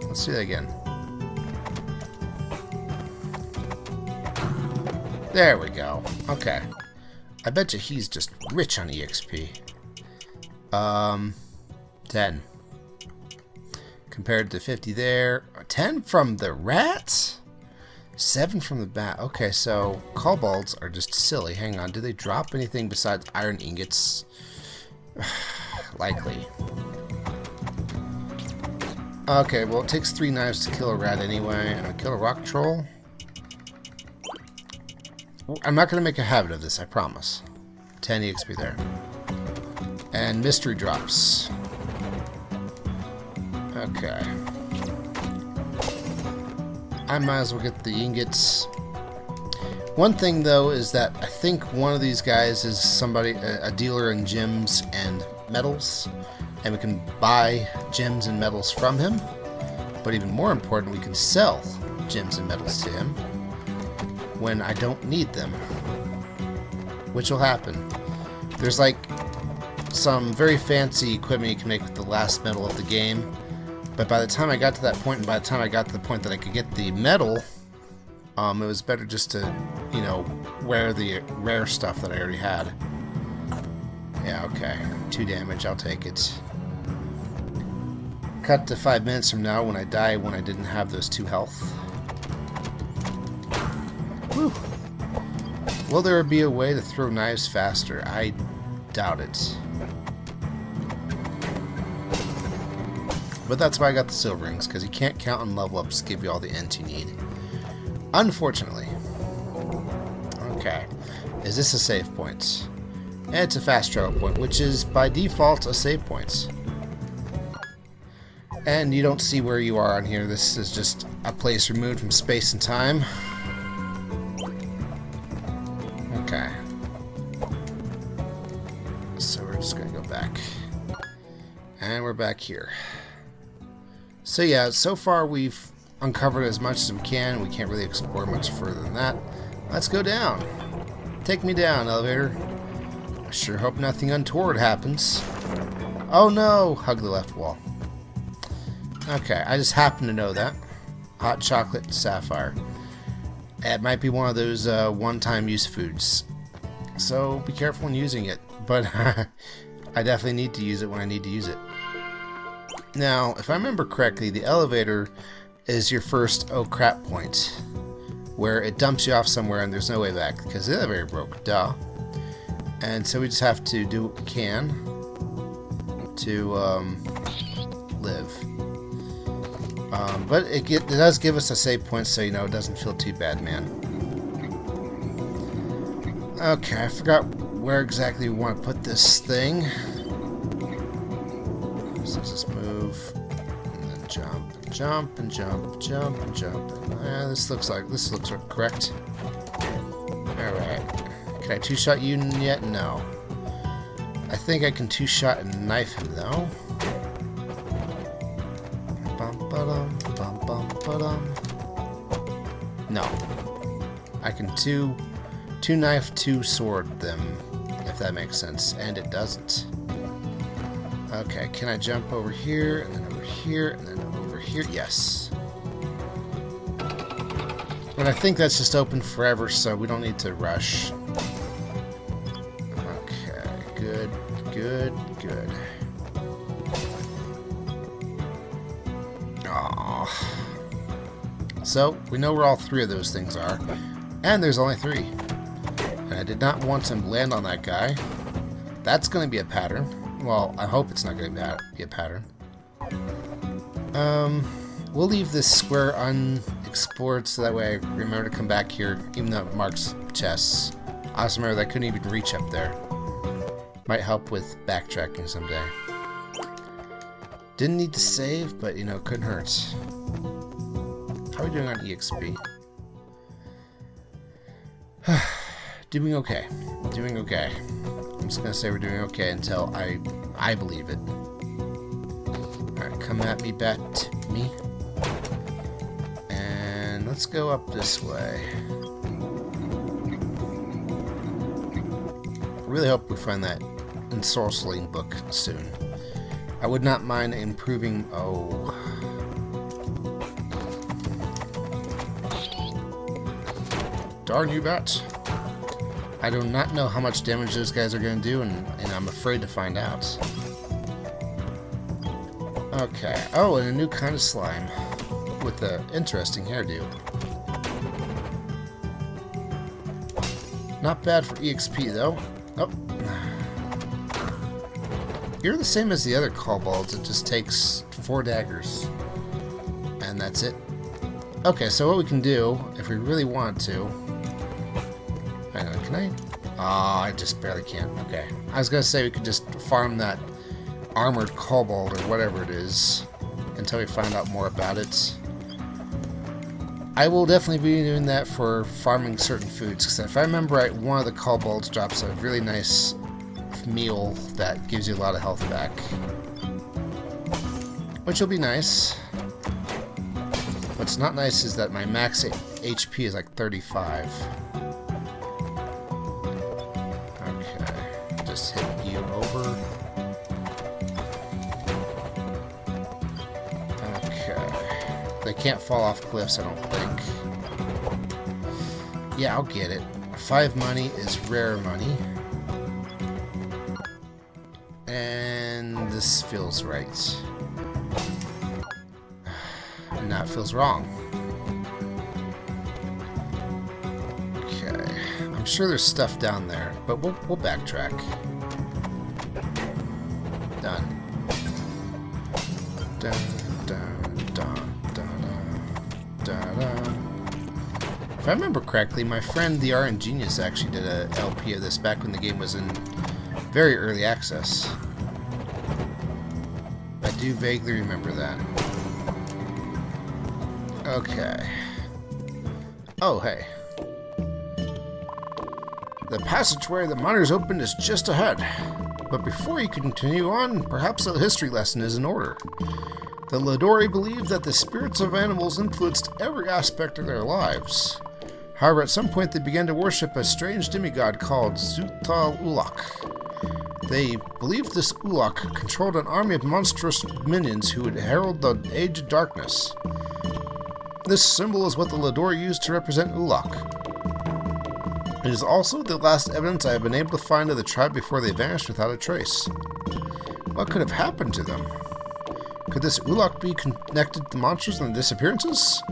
Let's do that again. There we go. Okay. I bet you he's just rich on EXP. 10. Compared to 50 there. 10 from the rats? 7 from the bat. Okay, so kobolds are just silly. Hang on. Do they drop anything besides iron ingots? Likely. Okay, well it takes 3 knives to kill a rat anyway, and I kill a rock troll. I'm not going to make a habit of this, I promise. 10 EXP there. And mystery drops. Okay. I might as well get the ingots. One thing though is that I think one of these guys is somebody, a dealer in gems and metals, and we can buy gems and metals from him. But even more important, we can sell gems and metals to him when I don't need them, which will happen. There's like some very fancy equipment you can make with the last metal of the game, but by the time I got to that point, and by the time I got to the point that I could get the metal, it was better just to, you know, wear the rare stuff that I already had. Yeah, okay. 2 damage, I'll take it. Cut to 5 minutes from now when I die when I didn't have those 2 health. Whew. Will there be a way to throw knives faster? I doubt it. But that's why I got the silver rings, because you can't count on level ups to give you all the int you need. Unfortunately. Okay. Is this a save point? It's a fast travel point, which is by default a save point. And you don't see where you are on here. This is just a place removed from space and time. Okay. So we're just going to go back. And we're back here. So yeah, so far we've uncovered as much as we can. We can't really explore much further than that. Let's go down. Take me down, elevator. I sure hope nothing untoward happens. Oh no! Hug the left wall. Okay, I just happen to know that. Hot chocolate sapphire. It might be one of those one-time use foods. So be careful when using it. But I definitely need to use it when I need to use it. Now, if I remember correctly, the elevator is your first oh crap point, where it dumps you off somewhere and there's no way back, because the elevator broke, duh. And so we just have to do what we can to live. But it does give us a save point, so you know it doesn't feel too bad, man. Okay, I forgot where exactly we want to put this thing. So just move, and then jump, and jump, and jump, jump, and jump. This looks correct. Alright. Can I two-shot you yet? No. I think I can two-shot and knife him, though. No. I can two knife, two sword them, if that makes sense. And it doesn't. Okay, can I jump over here, and then over here, and then over here? Yes. And I think that's just open forever, so we don't need to rush. Okay, good, good, good. Aww. So, we know where all 3 of those things are, and there's only 3. And I did not want to land on that guy. That's going to be a pattern. Well, I hope it's not going to be a pattern. We'll leave this square unexplored so that way I remember to come back here, even though it marks chests. I also remember that I couldn't even reach up there. Might help with backtracking someday. Didn't need to save, but you know, couldn't hurt. How are we doing on EXP? Doing okay. Doing okay. I'm just gonna say we're doing okay until I believe it. Alright, come at me, bat me. And let's go up this way. I really hope we find that ensorceling book soon. I would not mind improving. Oh. Darn you, bat. I do not know how much damage those guys are going to do, and I'm afraid to find out. Okay. Oh, and a new kind of slime with an interesting hairdo. Not bad for EXP, though. Oh. You're the same as the other kobolds. It just takes 4 daggers. And that's it. Okay, so what we can do, if we really want to... Hang on, can I? Oh, I just barely can. Okay. I was going to say we could just farm that armored kobold or whatever it is until we find out more about it. I will definitely be doing that for farming certain foods, because if I remember right, one of the kobolds drops a really nice meal that gives you a lot of health back. Which will be nice. What's not nice is that my max HP is like 35. Okay, just hit you over. They can't fall off cliffs, I don't think. Yeah, I'll get it. 5 money is rare money. And this feels right. And now it feels wrong. Okay. I'm sure there's stuff down there, but we'll backtrack. Done. Dun, dun, dun. If I remember correctly, my friend the RN Genius actually did a LP of this back when the game was in very early access. I do vaguely remember that. Okay. Oh, hey. The passageway the miners opened is just ahead. But before you continue on, perhaps a history lesson is in order. The Ladori believed that the spirits of animals influenced every aspect of their lives. However, at some point they began to worship a strange demigod called Zuthal Ulak. They believed this Ulak controlled an army of monstrous minions who would herald the Age of Darkness. This symbol is what the Ladori used to represent Ulak. It is also the last evidence I have been able to find of the tribe before they vanished without a trace. What could have happened to them? Could this Ulak be connected to the monsters and the disappearances?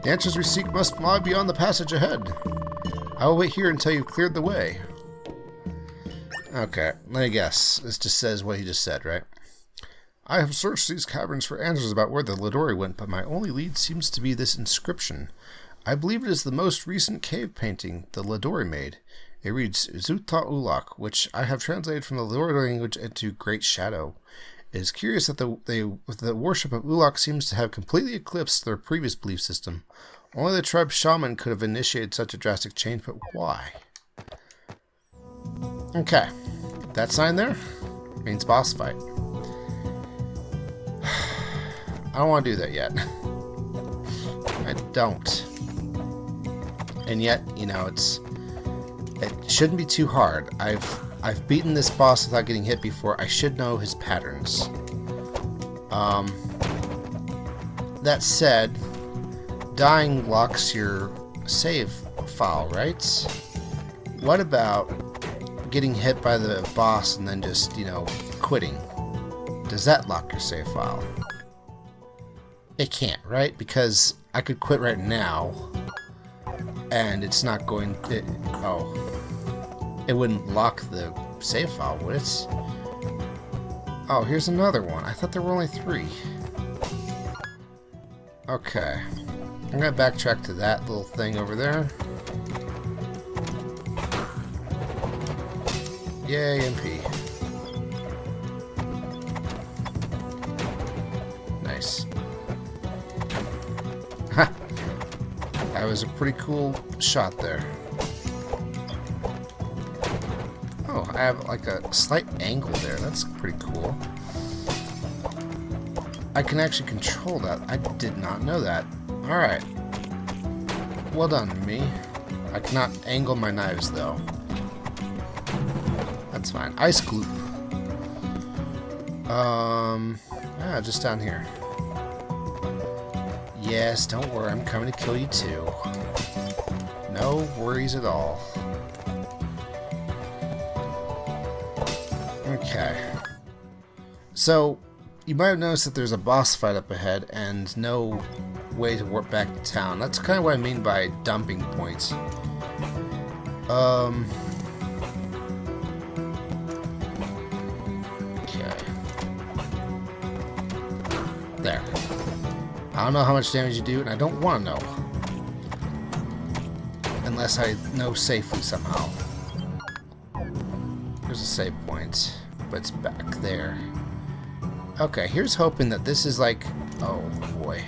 The answers we seek must lie beyond the passage ahead. I will wait here until you've cleared the way. Okay, let me guess. This just says what he just said, right? I have searched these caverns for answers about where the Ladori went, but my only lead seems to be this inscription. I believe it is the most recent cave painting the Ladori made. It reads Zuta Ulak, which I have translated from the Ladori language into Great Shadow. It is curious that the worship of Ulak seems to have completely eclipsed their previous belief system. Only the tribe shaman could have initiated such a drastic change, but why? Okay. That sign there means boss fight. I don't want to do that yet. I don't. And yet, you know, it shouldn't be too hard. I've beaten this boss without getting hit before. I should know his patterns. That said, dying locks your save file, right? What about getting hit by the boss and then just, you know, quitting? Does that lock your save file? It can't, right? Because I could quit right now and it's not going to... It wouldn't lock the save file, would it? Oh, here's another one. I thought there were only 3. Okay. I'm going to backtrack to that little thing over there. Yay, MP. Nice. Ha! That was a pretty cool shot there. Oh, I have like a slight angle there. That's pretty cool. I can actually control that. I did not know that. Alright. Well done, me. I cannot angle my knives, though. That's fine. Ice gloop. Just down here. Yes, don't worry. I'm coming to kill you, too. No worries at all. Okay. So, you might have noticed that there's a boss fight up ahead and no way to warp back to town. That's kind of what I mean by dumping points. Okay. There. I don't know how much damage you do, and I don't want to know. Unless I know safely somehow. There's a save point, but it's back there. Okay, here's hoping that this is like... Oh, boy.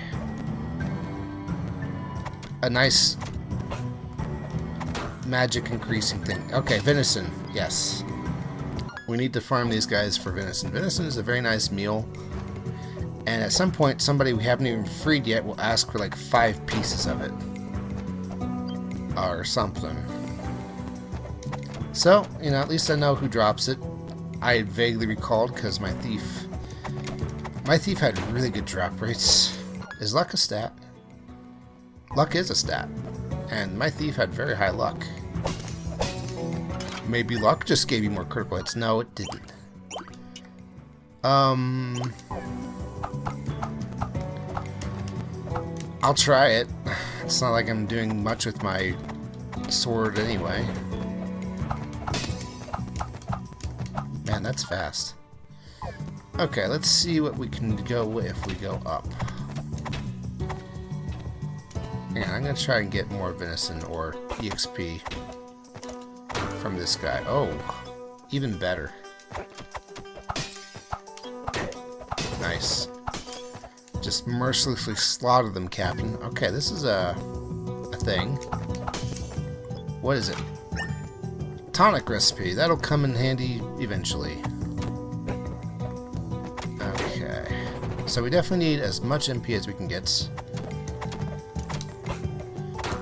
A nice magic increasing thing. Okay, venison. Yes. We need to farm these guys for venison. Venison is a very nice meal. And at some point, somebody we haven't even freed yet will ask for like 5 pieces of it. Or something. So, you know, at least I know who drops it. I vaguely recalled because my thief had really good drop rates. Is luck a stat? Luck is a stat. And my thief had very high luck. Maybe luck just gave you more critical hits. No, it didn't. I'll try it. It's not like I'm doing much with my sword anyway. Man, that's fast. Okay, let's see what we can go with if we go up. Yeah, I'm gonna try and get more venison or EXP from this guy. Oh, even better. Nice. Just mercilessly slaughter them, Captain. Okay, this is a thing. What is it? Tonic recipe. That'll come in handy eventually. Okay. So we definitely need as much MP as we can get.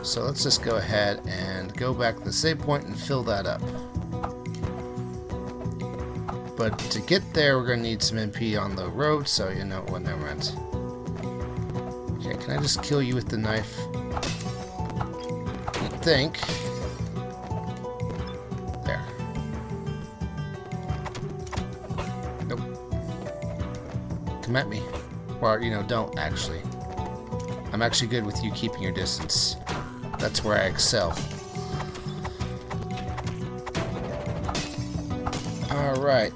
So let's just go ahead and go back to the save point and fill that up. But to get there, we're going to need some MP on the road, so you know what, never mind. Okay, can I just kill you with the knife? You'd think. There. Nope. Come at me. Or, you know, don't, actually. I'm actually good with you keeping your distance. That's where I excel. Alright.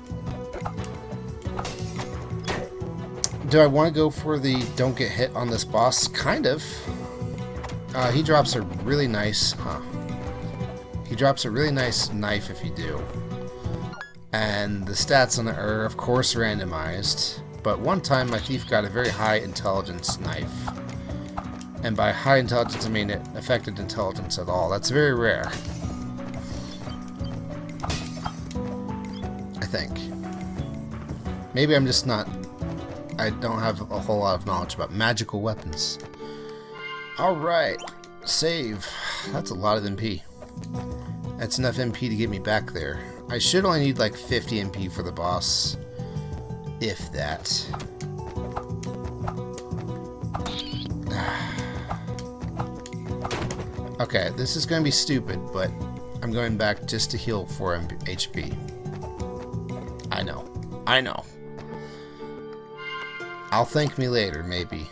Do I want to go for the don't get hit on this boss? Kind of. He drops a really nice... He drops a really nice knife if you do. And the stats on it are, of course, randomized. But one time my thief got a very high intelligence knife. And by high intelligence, I mean it affected intelligence at all. That's very rare. I think. Maybe I'm just not... I don't have a whole lot of knowledge about magical weapons. Alright. Save. That's a lot of MP. That's enough MP to get me back there. I should only need like 50 MP for the boss. If that. Okay, this is going to be stupid, but I'm going back just to heal 4 HP. I know. I know. I'll thank me later, maybe.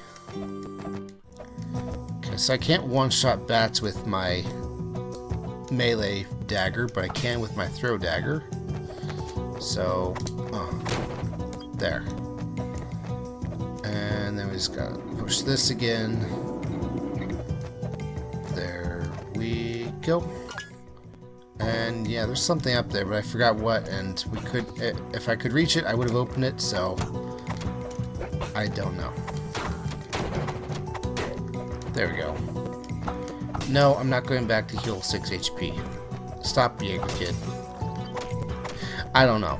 Okay, so I can't one-shot bats with my melee dagger, but I can with my throw dagger. So, there. And then we just gotta push this again. There we go. And yeah, there's something up there, but I forgot what, and we could, if I could reach it, I would have opened it, so I don't know. There we go. No, I'm not going back to heal 6 HP. Stop, Jaeger kid. I don't know.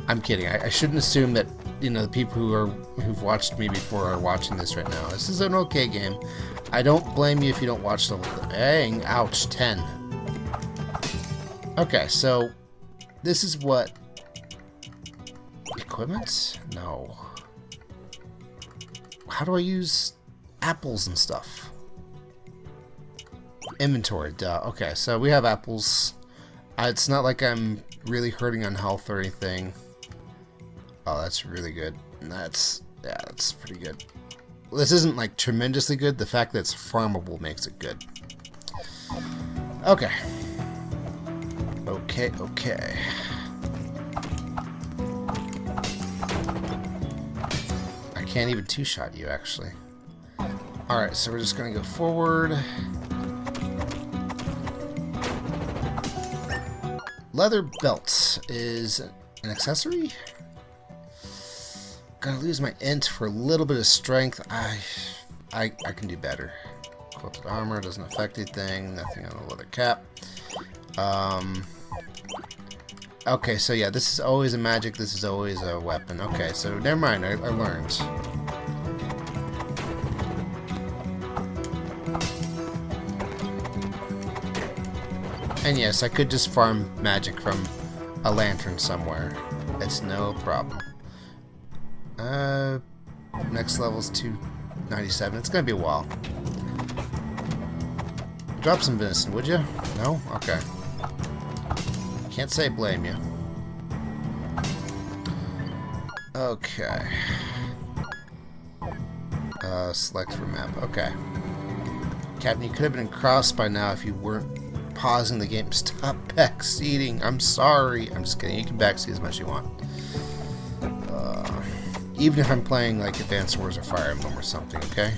I'm kidding. I shouldn't assume that, you know, the people who've watched me before are watching this right now. This is an okay game. I don't blame you if you don't watch the whole thing. Dang, ouch, 10. Okay, so this is what... Equipment? No. How do I use apples and stuff? Inventory, duh. Okay, so we have apples. It's not like I'm really hurting on health or anything. Oh, that's really good. That's pretty good. Well, this isn't like tremendously good. The fact that it's farmable makes it good. Okay. Okay. I can't even two-shot you, actually. Alright, so we're just gonna go forward. Leather belt is an accessory? Gonna lose my int for a little bit of strength. I can do better. Quilted armor doesn't affect anything. Nothing on the leather cap. Okay, so yeah, this is always a magic. This is always a weapon. Okay, so never mind. I learned. And yes, I could just farm magic from a lantern somewhere. It's no problem. Next level's 297. It's gonna be a while. Drop some venison, would you? No? Okay. Can't say blame you. Okay. Select for map. Okay. Captain, you could have been crossed by now if you weren't pausing the game. Stop backseating. I'm sorry. I'm just kidding. You can backseat as much as you want. Even if I'm playing like Advanced Wars or Fire Emblem or something, okay?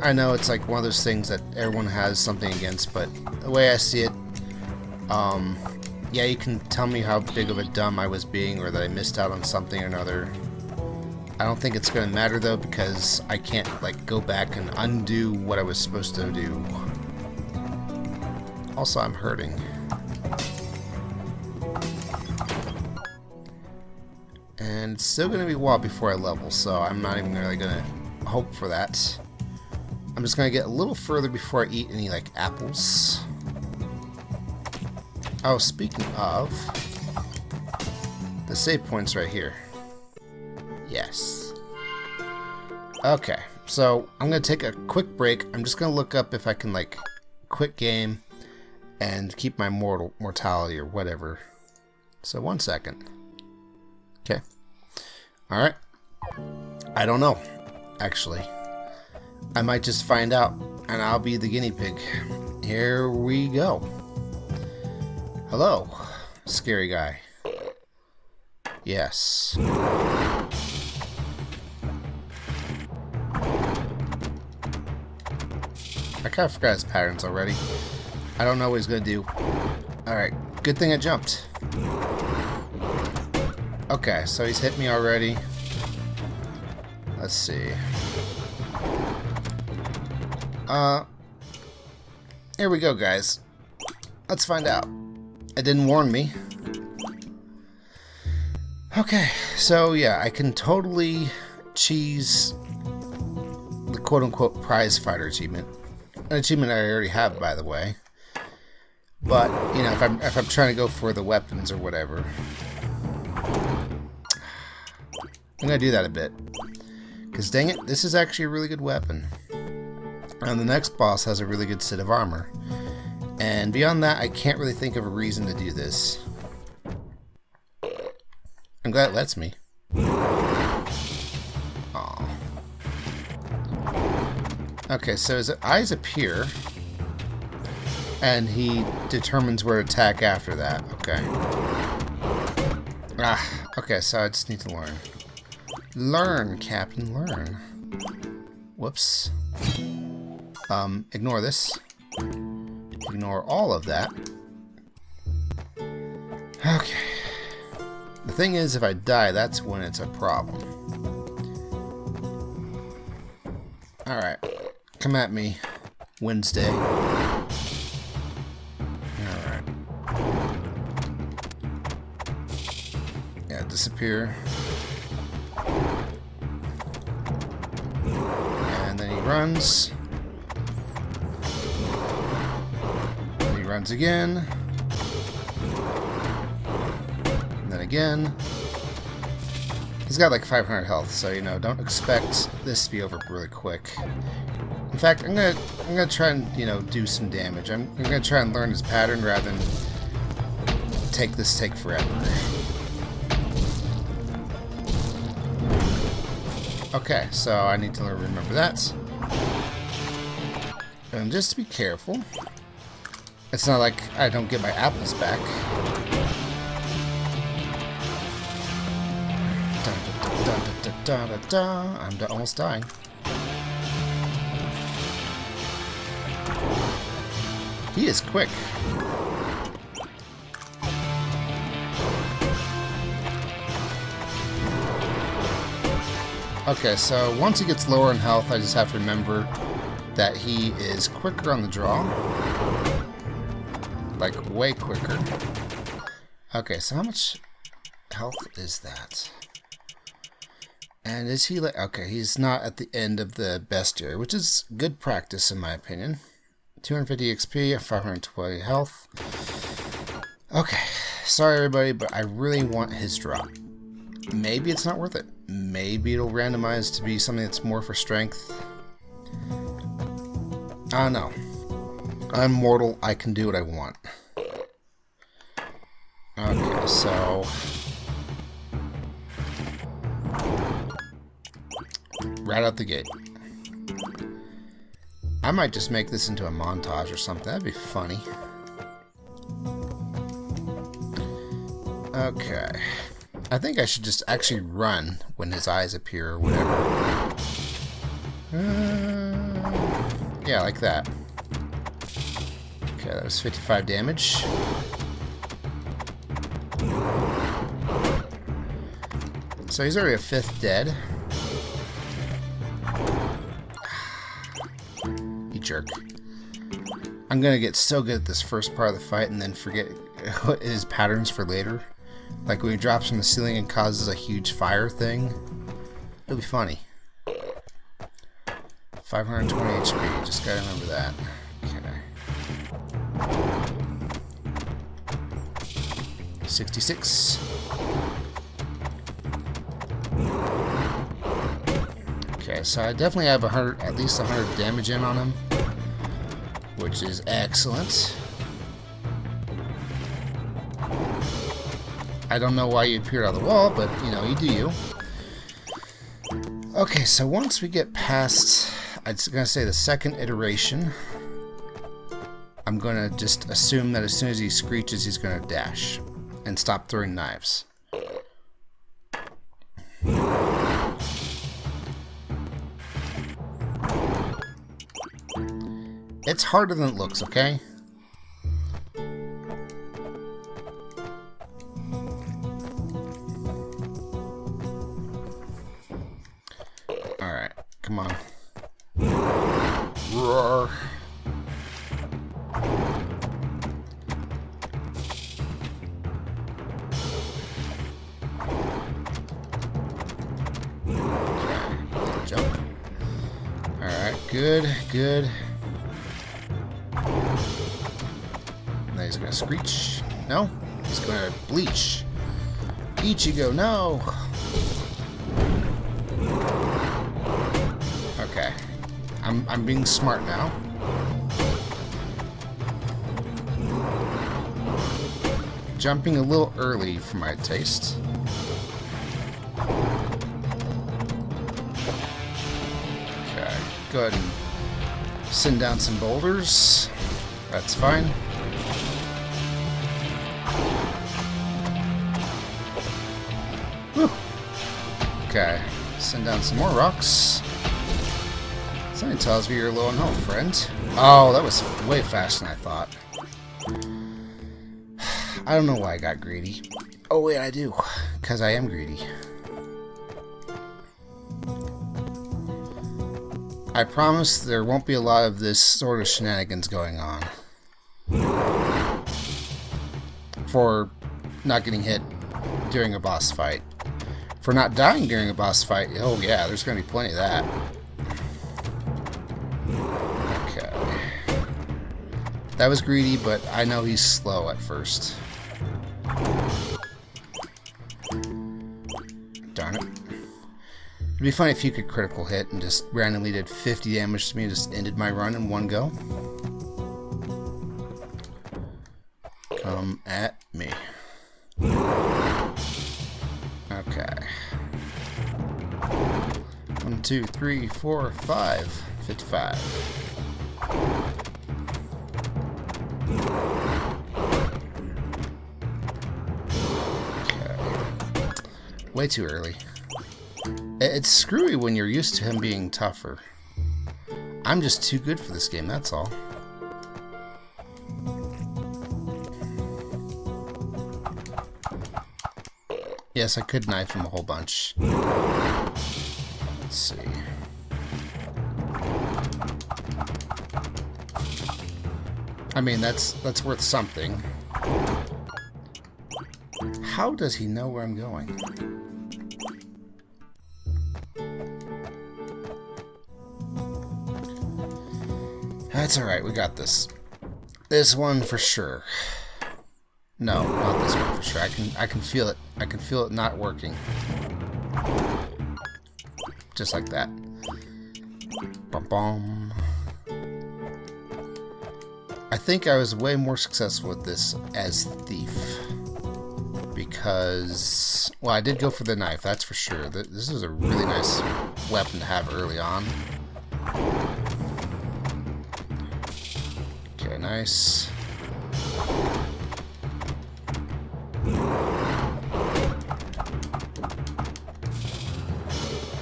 I know it's like one of those things that everyone has something against, but the way I see it, yeah, you can tell me how big of a dumb I was being or that I missed out on something or another. I don't think it's going to matter though, because I can't like go back and undo what I was supposed to do. Also, I'm hurting. And it's still going to be a while before I level, so I'm not even really going to hope for that. I'm just going to get a little further before I eat any like apples. Oh, speaking of, the save point's right here. Yes. Okay, so I'm going to take a quick break. I'm just going to look up if I can like quit game and keep my mortality or whatever. So 1 second. Okay. Alright. I don't know, actually. I might just find out, and I'll be the guinea pig. Here we go. Hello, scary guy. Yes. I kind of forgot his patterns already. I don't know what he's gonna do. Alright, good thing I jumped. Okay, so he's hit me already. Let's see. Here we go, guys. Let's find out. It didn't warn me. Okay, so yeah, I can totally cheese the quote-unquote prize fighter achievement. An achievement I already have, by the way. But, you know, if I'm trying to go for the weapons or whatever, I'm gonna do that a bit. Because dang it, this is actually a really good weapon. And the next boss has a really good set of armor. And beyond that, I can't really think of a reason to do this. I'm glad it lets me. Aww. Okay, so his eyes appear, and he determines where to attack after that. Okay. Okay, so I just need to learn. Learn, Captain, learn. Whoops. Ignore this. Ignore all of that. Okay. The thing is, if I die, that's when it's a problem. Alright. Come at me, Wednesday. Alright. Yeah, disappear. And then he runs. And he runs again. And then again. He's got like 500 health, so you know, don't expect this to be over really quick. In fact, I'm gonna try and, you know, do some damage. I'm gonna try and learn his pattern rather than take forever. Okay, so I need to remember that. And just to be careful, it's not like I don't get my apples back. I'm almost dying. He is quick. Okay, so once he gets lower in health, I just have to remember that he is quicker on the draw. Like, way quicker. Okay, so how much health is that? And is he like... Okay, he's not at the end of the bestiary, which is good practice in my opinion. 250 XP, 520 health. Okay, sorry everybody, but I really want his drop. Maybe it's not worth it. Maybe it'll randomize to be something that's more for strength. I don't know. I'm mortal. I can do what I want. Okay, so... right out the gate. I might just make this into a montage or something. That'd be funny. Okay. I think I should just actually run when his eyes appear or whatever. Yeah, like that. Okay, that was 55 damage. So he's already a 5th dead. You jerk. I'm gonna get so good at this first part of the fight and then forget his patterns for later. Like when he drops from the ceiling and causes a huge fire thing. It'll be funny. 520 HP, just gotta remember that. Okay. 66. Okay, so I definitely have at least 100 damage in on him, which is excellent. I don't know why you appeared out of the wall, but, you know, you do you. Okay, so once we get past, I'm going to say the second iteration, I'm going to just assume that as soon as he screeches, he's going to dash and stop throwing knives. It's harder than it looks, okay? Alright, come on. Roar. Okay, jump. Alright, good, good. Now he's gonna screech. No, he's gonna bleach. Ichigo, no! Okay. I'm being smart now. Jumping a little early for my taste. Okay, go ahead and send down some boulders. That's fine. Whew. Okay, send down some more rocks. Something tells me you're low on health, friend. Oh, that was way faster than I thought. I don't know why I got greedy. Oh wait, I do. Because I am greedy. I promise there won't be a lot of this sort of shenanigans going on. For not getting hit during a boss fight. For not dying during a boss fight, oh yeah, there's going to be plenty of that. Okay. That was greedy, but I know he's slow at first. Darn it. It'd be funny if you could critical hit and just randomly did 50 damage to me and just ended my run in one go. Come at me. Okay. 1, 2, 3, 4, 5. 55. Okay. Way too early. It's screwy when you're used to him being tougher. I'm just too good for this game, that's all. Yes, I could knife him a whole bunch. Let's see. I mean, that's worth something. How does he know where I'm going? That's alright, we got this. This one for sure. No, not this one for sure. I can feel it. I can feel it not working. Just like that. Bum-bum. I think I was way more successful with this as Thief. Because, well, I did go for the knife, that's for sure. This is a really nice weapon to have early on. Okay, nice.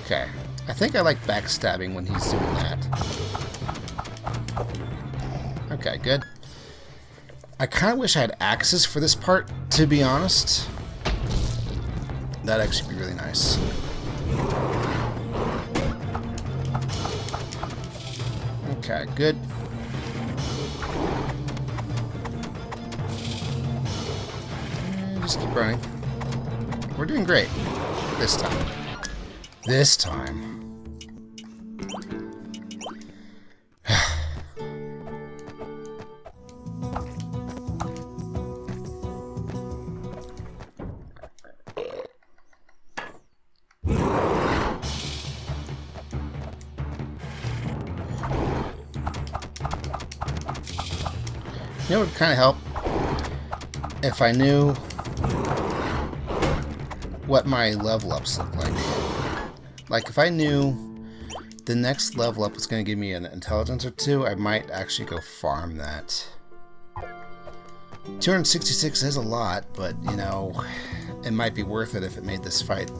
Okay. I think I like backstabbing when he's doing that. Okay, good. I kind of wish I had axes for this part, to be honest. That'd actually be really nice. Okay, good. And just keep running. We're doing great. This time. This time. You know what would kind of help? If I knew what my level ups look like. Like, if I knew the next level up was going to give me an intelligence or two, I might actually go farm that. 266 is a lot, but, you know, it might be worth it if it made this fight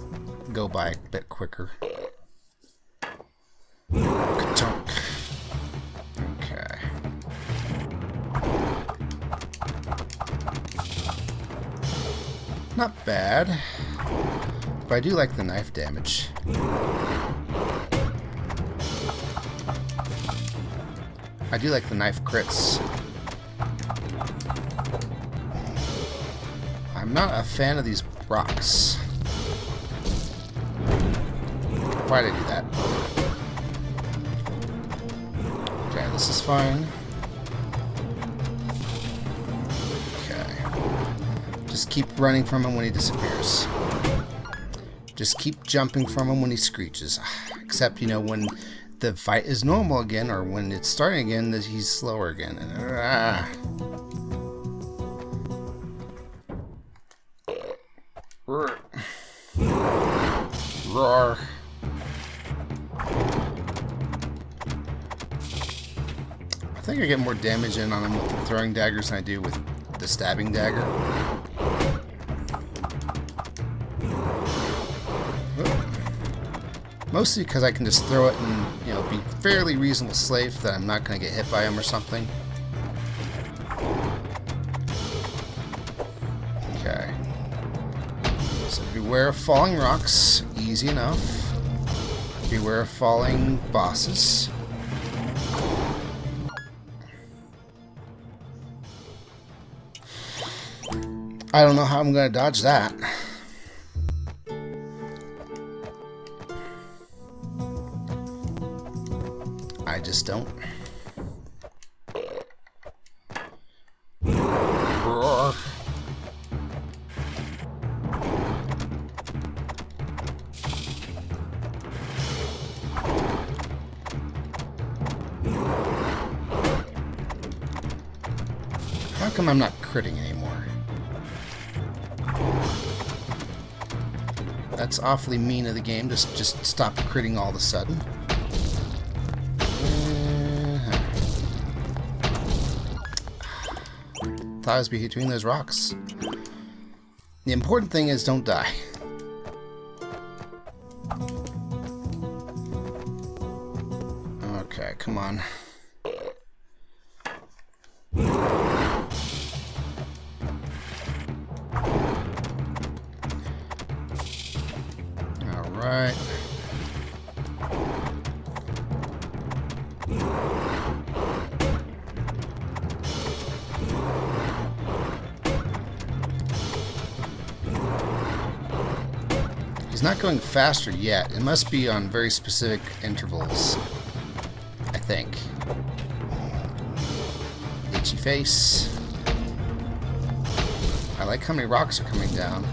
go by a bit quicker. Ka-tunk. Okay. Not bad, but I do like the knife damage. I do like the knife crits. I'm not a fan of these rocks. Why'd I do that? Okay, this is fine. Just keep running from him when he disappears. Just keep jumping from him when he screeches. Except, you know, when the fight is normal again, or when it's starting again, that he's slower again. Roar. I think I get more damage in on him with the throwing daggers than I do with the stabbing dagger. Mostly because I can just throw it and, you know, be fairly reasonable safe that I'm not going to get hit by him or something. Okay. So beware of falling rocks. Easy enough. Beware of falling bosses. I don't know how I'm going to dodge that. I just don't. Roar. How come I'm not critting anymore? That's awfully mean of the game. Just stop critting all of a sudden. Thought I was between those rocks. The important thing is don't die. Okay, come on. He's not going faster yet. It must be on very specific intervals, I think. Itchy face. I like how many rocks are coming down.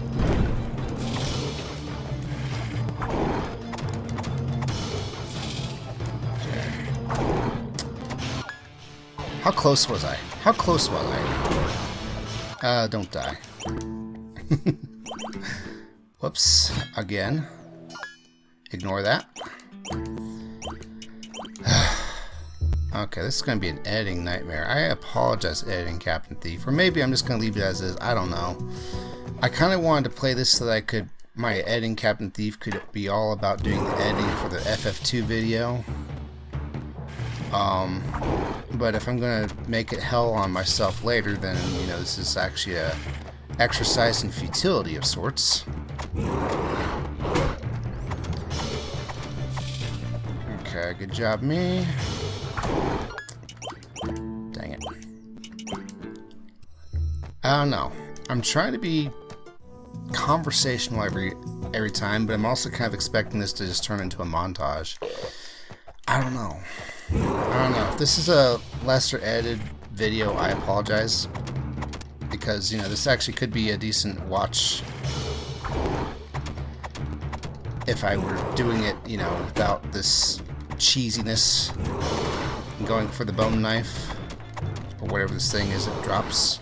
How close was I? How close was I? Don't die. Whoops. Again. Ignore that. Okay, this is going to be an editing nightmare. I apologize, editing Captain Thief. Or maybe I'm just going to leave it as is. I don't know. I kind of wanted to play this so that I could... My editing Captain Thief could be all about doing the editing for the FF2 video. But if I'm going to make it hell on myself later, then, you know, this is actually a exercise in futility of sorts. Okay, good job, me. Dang it. I don't know. I'm trying to be conversational every time, but I'm also kind of expecting this to just turn into a montage. I don't know. If this is a lesser edited video, I apologize. Because, you know, this actually could be a decent watch if I were doing it, you know, without this cheesiness and going for the bone knife or whatever this thing is that drops.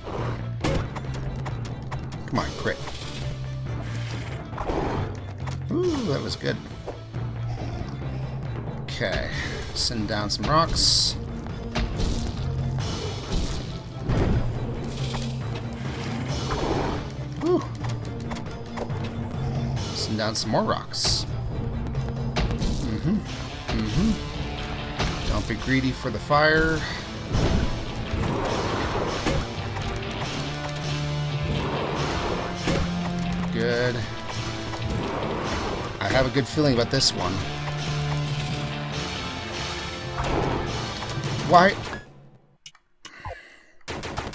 Come on, crit. Ooh, that was good. Okay, send down some rocks. Woo. Send down some more rocks. Don't be greedy for the fire. Good. I have a good feeling about this one. Why?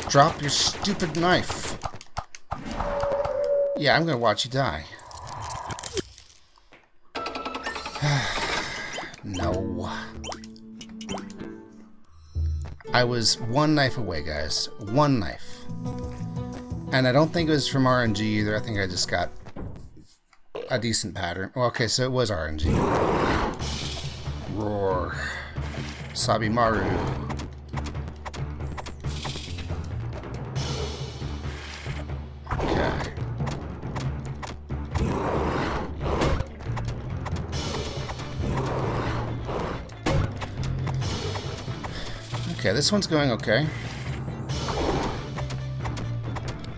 Drop your stupid knife. Yeah, I'm gonna watch you die. No. I was one knife away, guys. One knife. And I don't think it was from RNG either. I think I just got a decent pattern. Well, okay, so it was RNG. Roar. Sabimaru. Okay. Okay, this one's going okay.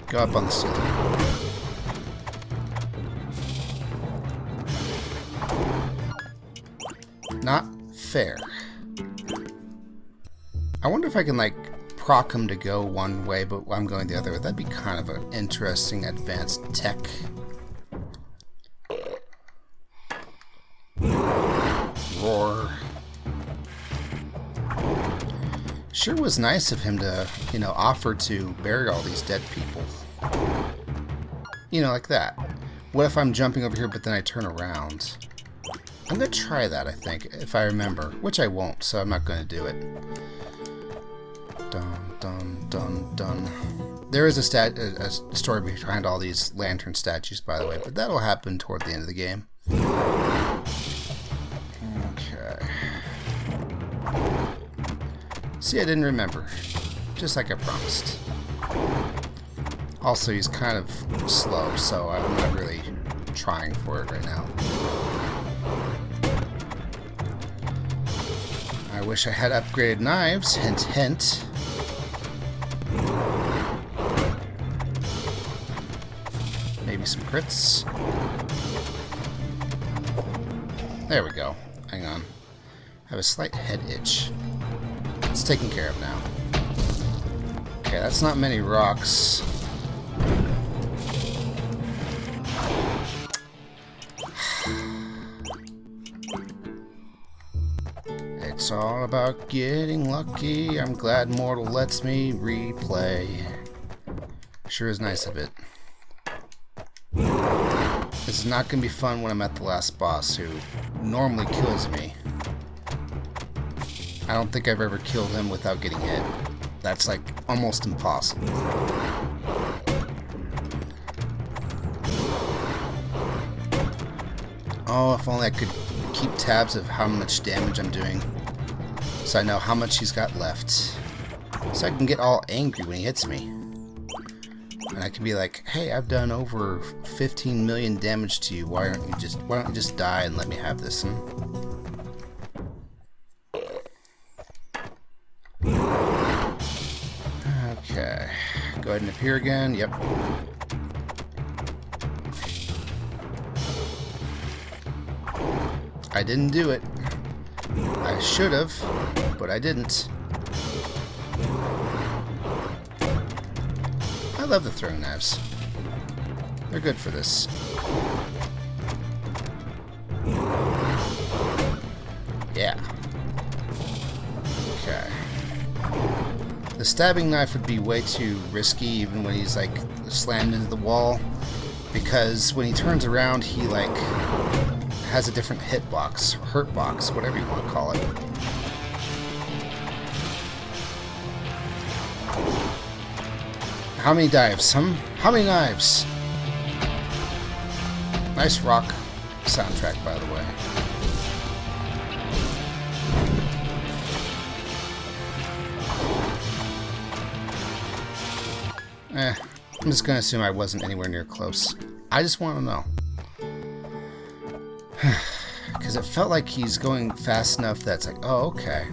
Go up on the ceiling. Not fair. I wonder if I can, like, proc him to go one way, but I'm going the other way. That'd be kind of an interesting advanced tech. Roar. Sure was nice of him to, you know, offer to bury all these dead people. You know, like that. What if I'm jumping over here, but then I turn around? I'm going to try that, I think, if I remember. Which I won't, so I'm not going to do it. Dun, dun, dun, dun. There is a story behind all these lantern statues, by the way, but that'll happen toward the end of the game. Okay. See, I didn't remember. Just like I promised. Also, he's kind of slow, so I'm not really trying for it right now. I wish I had upgraded knives. Hint, hint. Maybe some crits. There we go. Hang on. I have a slight head itch. It's taken care of now. Okay, that's not many rocks. It's all about getting lucky. I'm glad Mortal lets me replay. Sure is nice of it. This is not going to be fun when I'm at the last boss, who normally kills me. I don't think I've ever killed him without getting hit. That's like almost impossible. Oh, if only I could keep tabs of how much damage I'm doing, so I know how much he's got left. So I can get all angry when he hits me. And I can be like, hey, I've done over 15 million damage to you. Why don't you just die and let me have this? Okay. Go ahead and appear again. Yep. I didn't do it. I should have, but I didn't. I love the throwing knives. They're good for this. Yeah. Okay. The stabbing knife would be way too risky even when he's like slammed into the wall, because when he turns around he like has a different hitbox, hurt box, whatever you want to call it. How many dives? How many knives? Nice rock soundtrack, by the way. I'm just gonna assume I wasn't anywhere near close. I just want to know. Because it felt like he's going fast enough that's like, oh, okay.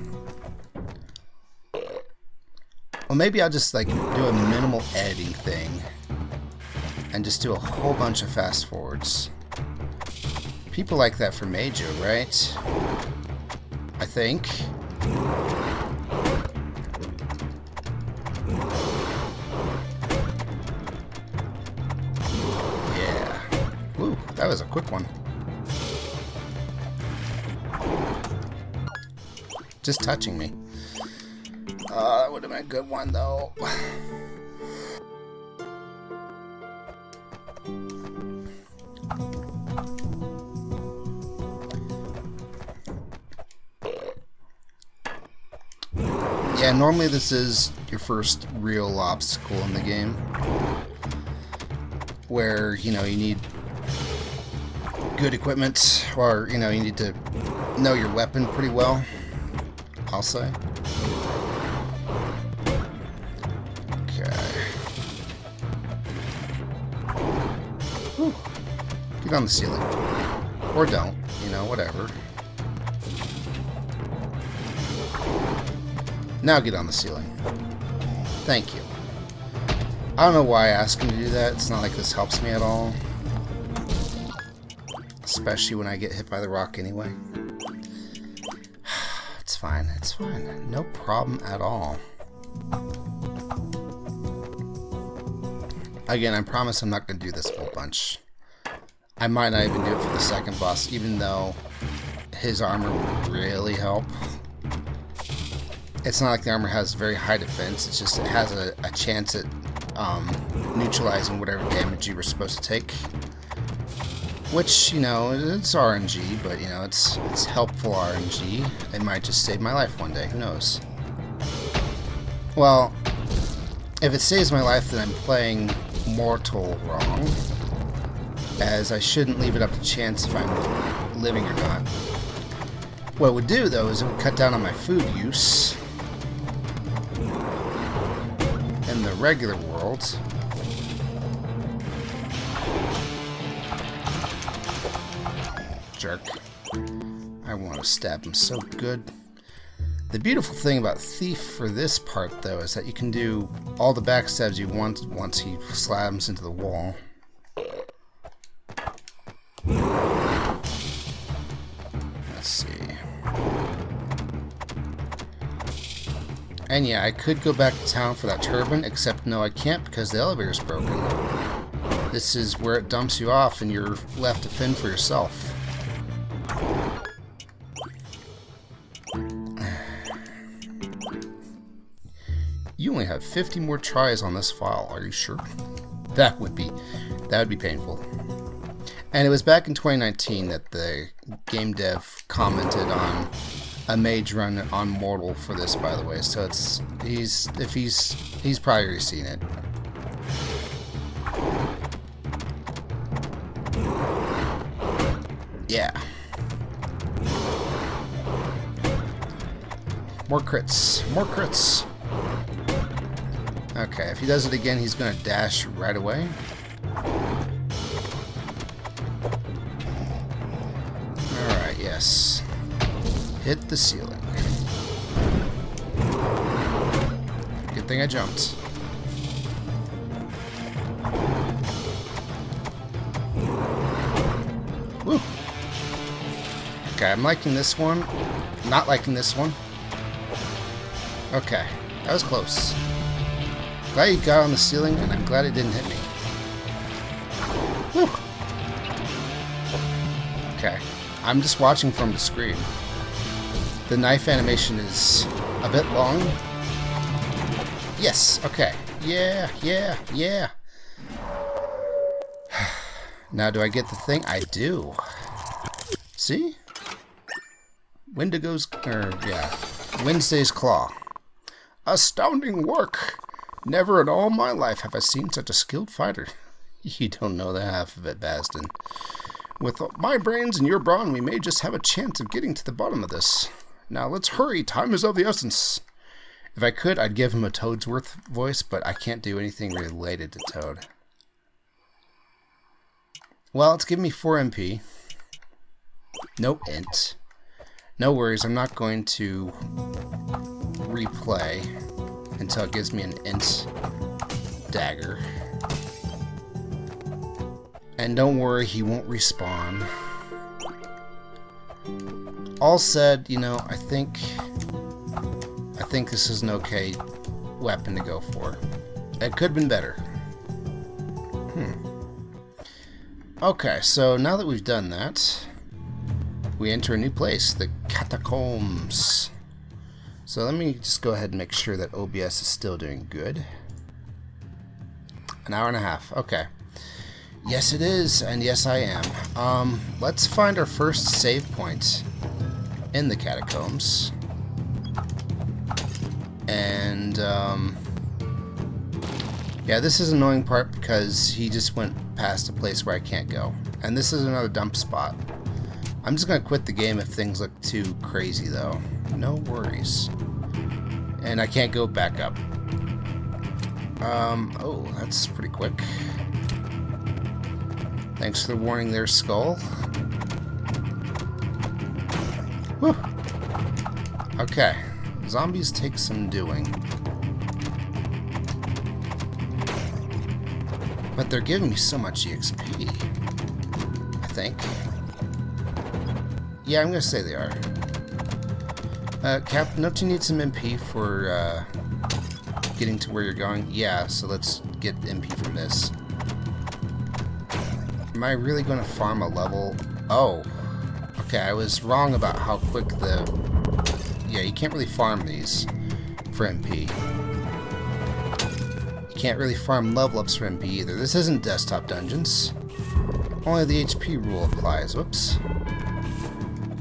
Well, maybe I'll just like do a minimal editing thing and just do a whole bunch of fast forwards. People like that for Mage, right? I think. Yeah. Woo, that was a quick one. Just touching me. That would have been a good one, though. Yeah, normally this is your first real obstacle in the game, where, you know, you need good equipment, or, you know, you need to know your weapon pretty well, I'll say. Get on the ceiling. Or don't. You know, whatever. Now get on the ceiling. Thank you. I don't know why I asked him to do that. It's not like this helps me at all. Especially when I get hit by the rock anyway. It's fine. It's fine. No problem at all. Again, I promise I'm not going to do this a whole bunch. I might not even do it for the second boss, even though his armor would really help. It's not like the armor has very high defense, it's just it has a chance at neutralizing whatever damage you were supposed to take. Which, you know, it's RNG, but, you know, it's helpful RNG. It might just save my life one day, who knows. Well, if it saves my life, then I'm playing Mortal wrong, as I shouldn't leave it up to chance if I'm living or not. What it would do, though, is it would cut down on my food use in the regular world. Jerk. I want to stab him so good. The beautiful thing about Thief for this part, though, is that you can do all the backstabs you want once he slams into the wall. Let's see. And yeah, I could go back to town for that turban, except no, I can't because the elevator's broken. This is where it dumps you off and you're left to fend for yourself. You only have 50 more tries on this file. Are you sure? That would be painful. And it was back in 2019 that the game dev commented on a mage run on Mortal for this, by the way. So he's probably already seen it. Yeah. More crits. More crits. Okay, if he does it again, he's going to dash right away. Alright, yes. Hit the ceiling. Good thing I jumped. Woo! Okay, I'm liking this one. Not liking this one. Okay, that was close. Glad he got on the ceiling, and I'm glad it didn't hit me. Woo! Okay, I'm just watching from the screen. The knife animation is a bit long. Yes, okay. Yeah, yeah, yeah. Now do I get the thing? I do. See? Wendigo's, Wednesday's Claw. Astounding work! Never in all my life have I seen such a skilled fighter. You don't know the half of it, Baston. With my brains and your brawn, we may just have a chance of getting to the bottom of this. Now let's hurry, time is of the essence. If I could, I'd give him a Toadsworth voice, but I can't do anything related to Toad. Well, it's giving me 4 MP. No int. No worries, I'm not going to replay until it gives me an int dagger. And don't worry, he won't respawn. All said, you know, I think this is an okay weapon to go for. It could have been better. Okay, so now that we've done that, we enter a new place, the Catacombs. So let me just go ahead and make sure that OBS is still doing good. An hour and a half, okay. Yes it is, and yes I am. Let's find our first save point in the Catacombs. And, yeah, this is an annoying part because he just went past a place where I can't go. And this is another dump spot. I'm just going to quit the game if things look too crazy, though. No worries. And I can't go back up. Oh, that's pretty quick. Thanks for the warning there, Skull. Whew. Okay. Zombies take some doing. But they're giving me so much EXP. I think. Yeah, I'm gonna say they are. Cap, don't you need some MP for getting to where you're going? Yeah, so let's get MP from this. Am I really going to farm a level? Oh. Okay, I was wrong about how quick the... Yeah, you can't really farm these for MP. You can't really farm level ups for MP either. This isn't desktop dungeons. Only the HP rule applies. Whoops.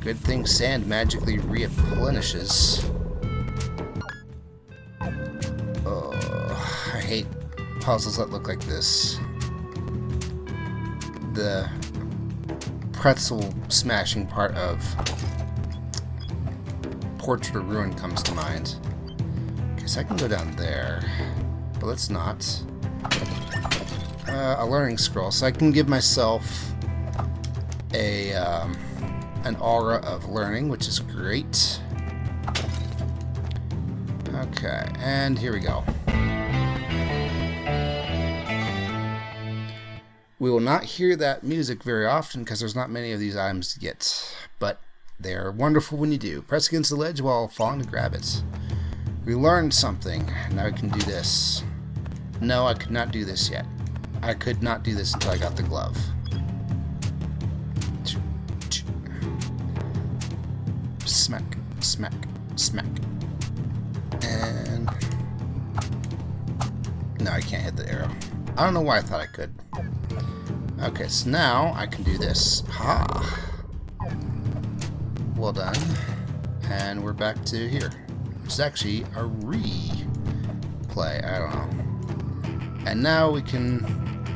Good thing sand magically replenishes. Oh, I hate puzzles that look like this. The pretzel smashing part of Portrait of Ruin comes to mind. Guess I can go down there, but let's not. A learning scroll, so I can give myself a an aura of learning, which is great. Okay, and here we go. We will not hear that music very often because there's not many of these items to get, but they're wonderful when you do. Press against the ledge while falling to grab it. We learned something. Now I can do this. No, I could not do this yet. I could not do this until I got the glove. Smack, smack, smack. And... no, I can't hit the arrow. I don't know why I thought I could. Okay, so now I can do this. Ha! Well done. And we're back to here. It's actually a replay. I don't know. And now we can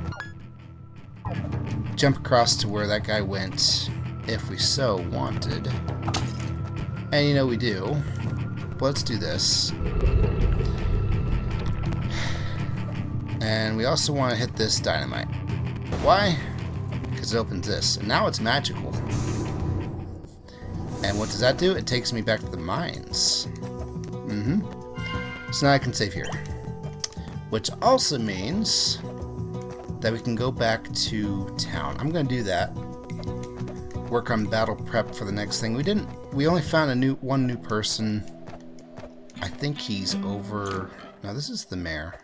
jump across to where that guy went if we so wanted. And you know we do. But let's do this. And we also want to hit this dynamite. Why? Because it opens this. And now it's magical. And what does that do? It takes me back to the mines. So now I can save here. Which also means that we can go back to town. I'm going to do that. Work on battle prep for the next thing. We only found one new person. I think he's over... No, this is the mayor.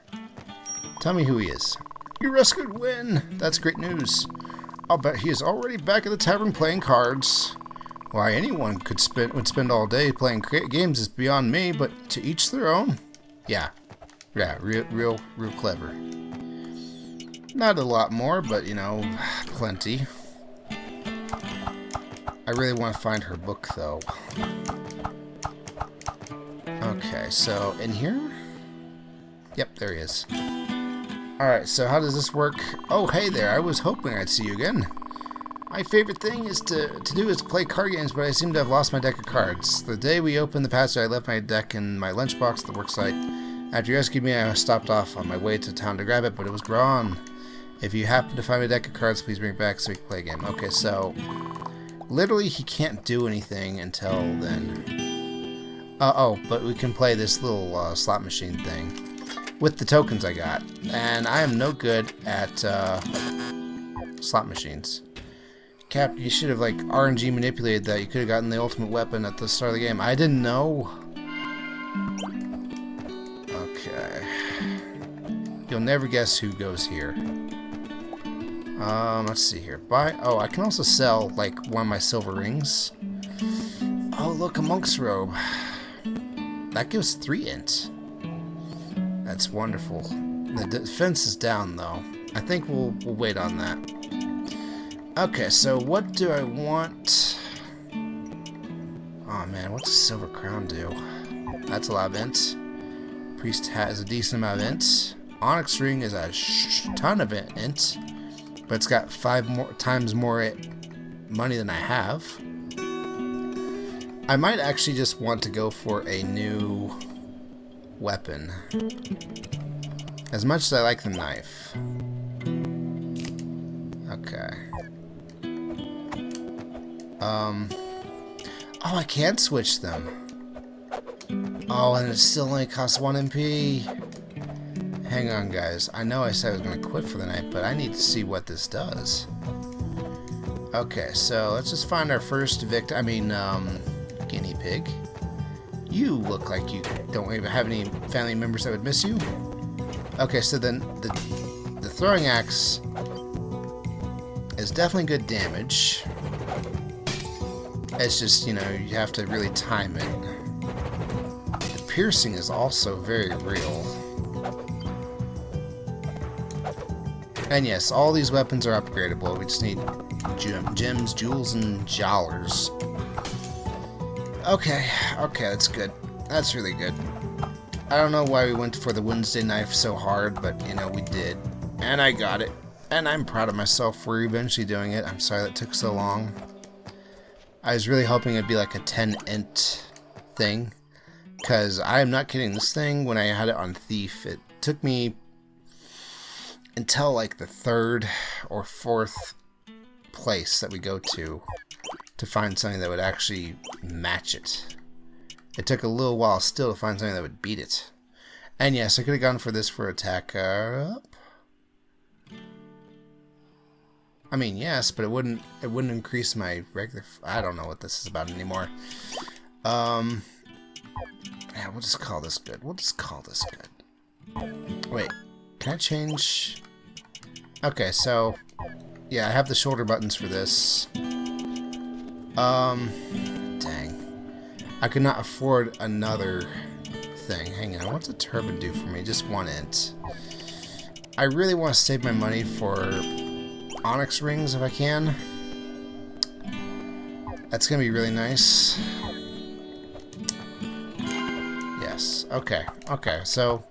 Tell me who he is. You rescued Win! That's great news. I'll bet he is already back at the tavern playing cards. Why anyone would spend all day playing games is beyond me, but to each their own. Yeah, real clever. Not a lot more, but you know, plenty. I really want to find her book, though. Okay, so in here? Yep, there he is. Alright, so how does this work? Oh, hey there, I was hoping I'd see you again. My favorite thing is to do is play card games, but I seem to have lost my deck of cards. The day we opened the passage, I left my deck in my lunchbox at the worksite. After you rescued me, I stopped off on my way to town to grab it, but it was gone. If you happen to find my deck of cards, please bring it back so we can play a game. Okay, so literally he can't do anything until then. Oh, but we can play this little slot machine thing with the tokens I got. And I am no good at slot machines. Cap, you should have like RNG manipulated that. You could have gotten the ultimate weapon at the start of the game. I didn't know. Okay. You'll never guess who goes here. Let's see here. Buy. Oh, I can also sell like one of my silver rings. Oh, look, a monk's robe. That gives 3 int. That's wonderful. The defense is down though. I think we'll wait on that. Okay, so what do I want? Oh man, what's a silver crown do? That's a lot of int. Priest hat is a decent amount of int. Onyx ring is a ton of int, but it's got 5 times more money than I have. I might actually just want to go for a new weapon. As much as I like the knife. Okay. Oh, I can't switch them. Oh, and it still only costs 1 MP. Hang on, guys. I know I said I was going to quit for the night, but I need to see what this does. Okay, so let's just find our first victim. I mean, guinea pig. You look like you don't even have any family members that would miss you. Okay, so then the throwing axe is definitely good damage. It's just, you know, you have to really time it. The piercing is also very real. And yes, all these weapons are upgradable. We just need gems, jewels, and dollars. Okay, that's good. That's really good. I don't know why we went for the Wednesday knife so hard, but, you know, we did. And I got it. And I'm proud of myself for eventually doing it. I'm sorry that took so long. I was really hoping it'd be like a 10 int thing. Because I am not kidding. This thing, when I had it on Thief, it took me until like the 3rd or 4th place that we go to find something that would actually match it. It took a little while still to find something that would beat it. And yes, I could have gone for this for attack up. I mean, yes, but it wouldn't increase my regular... I don't know what this is about anymore. Yeah, we'll just call this good. Wait, can I change... Okay, so... Yeah, I have the shoulder buttons for this. Dang. I could not afford another thing. Hang on, what's a turban do for me? Just 1 int. I really want to save my money for onyx rings if I can. That's gonna be really nice. Yes, okay, okay, so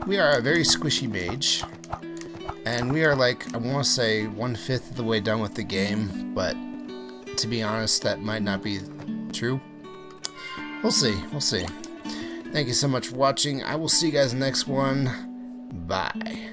we are a very squishy mage. And we are like, I want to say 1/5 of the way done with the game, but to be honest, that might not be true. We'll see, we'll see. Thank you so much for watching. I will see you guys next one. Bye.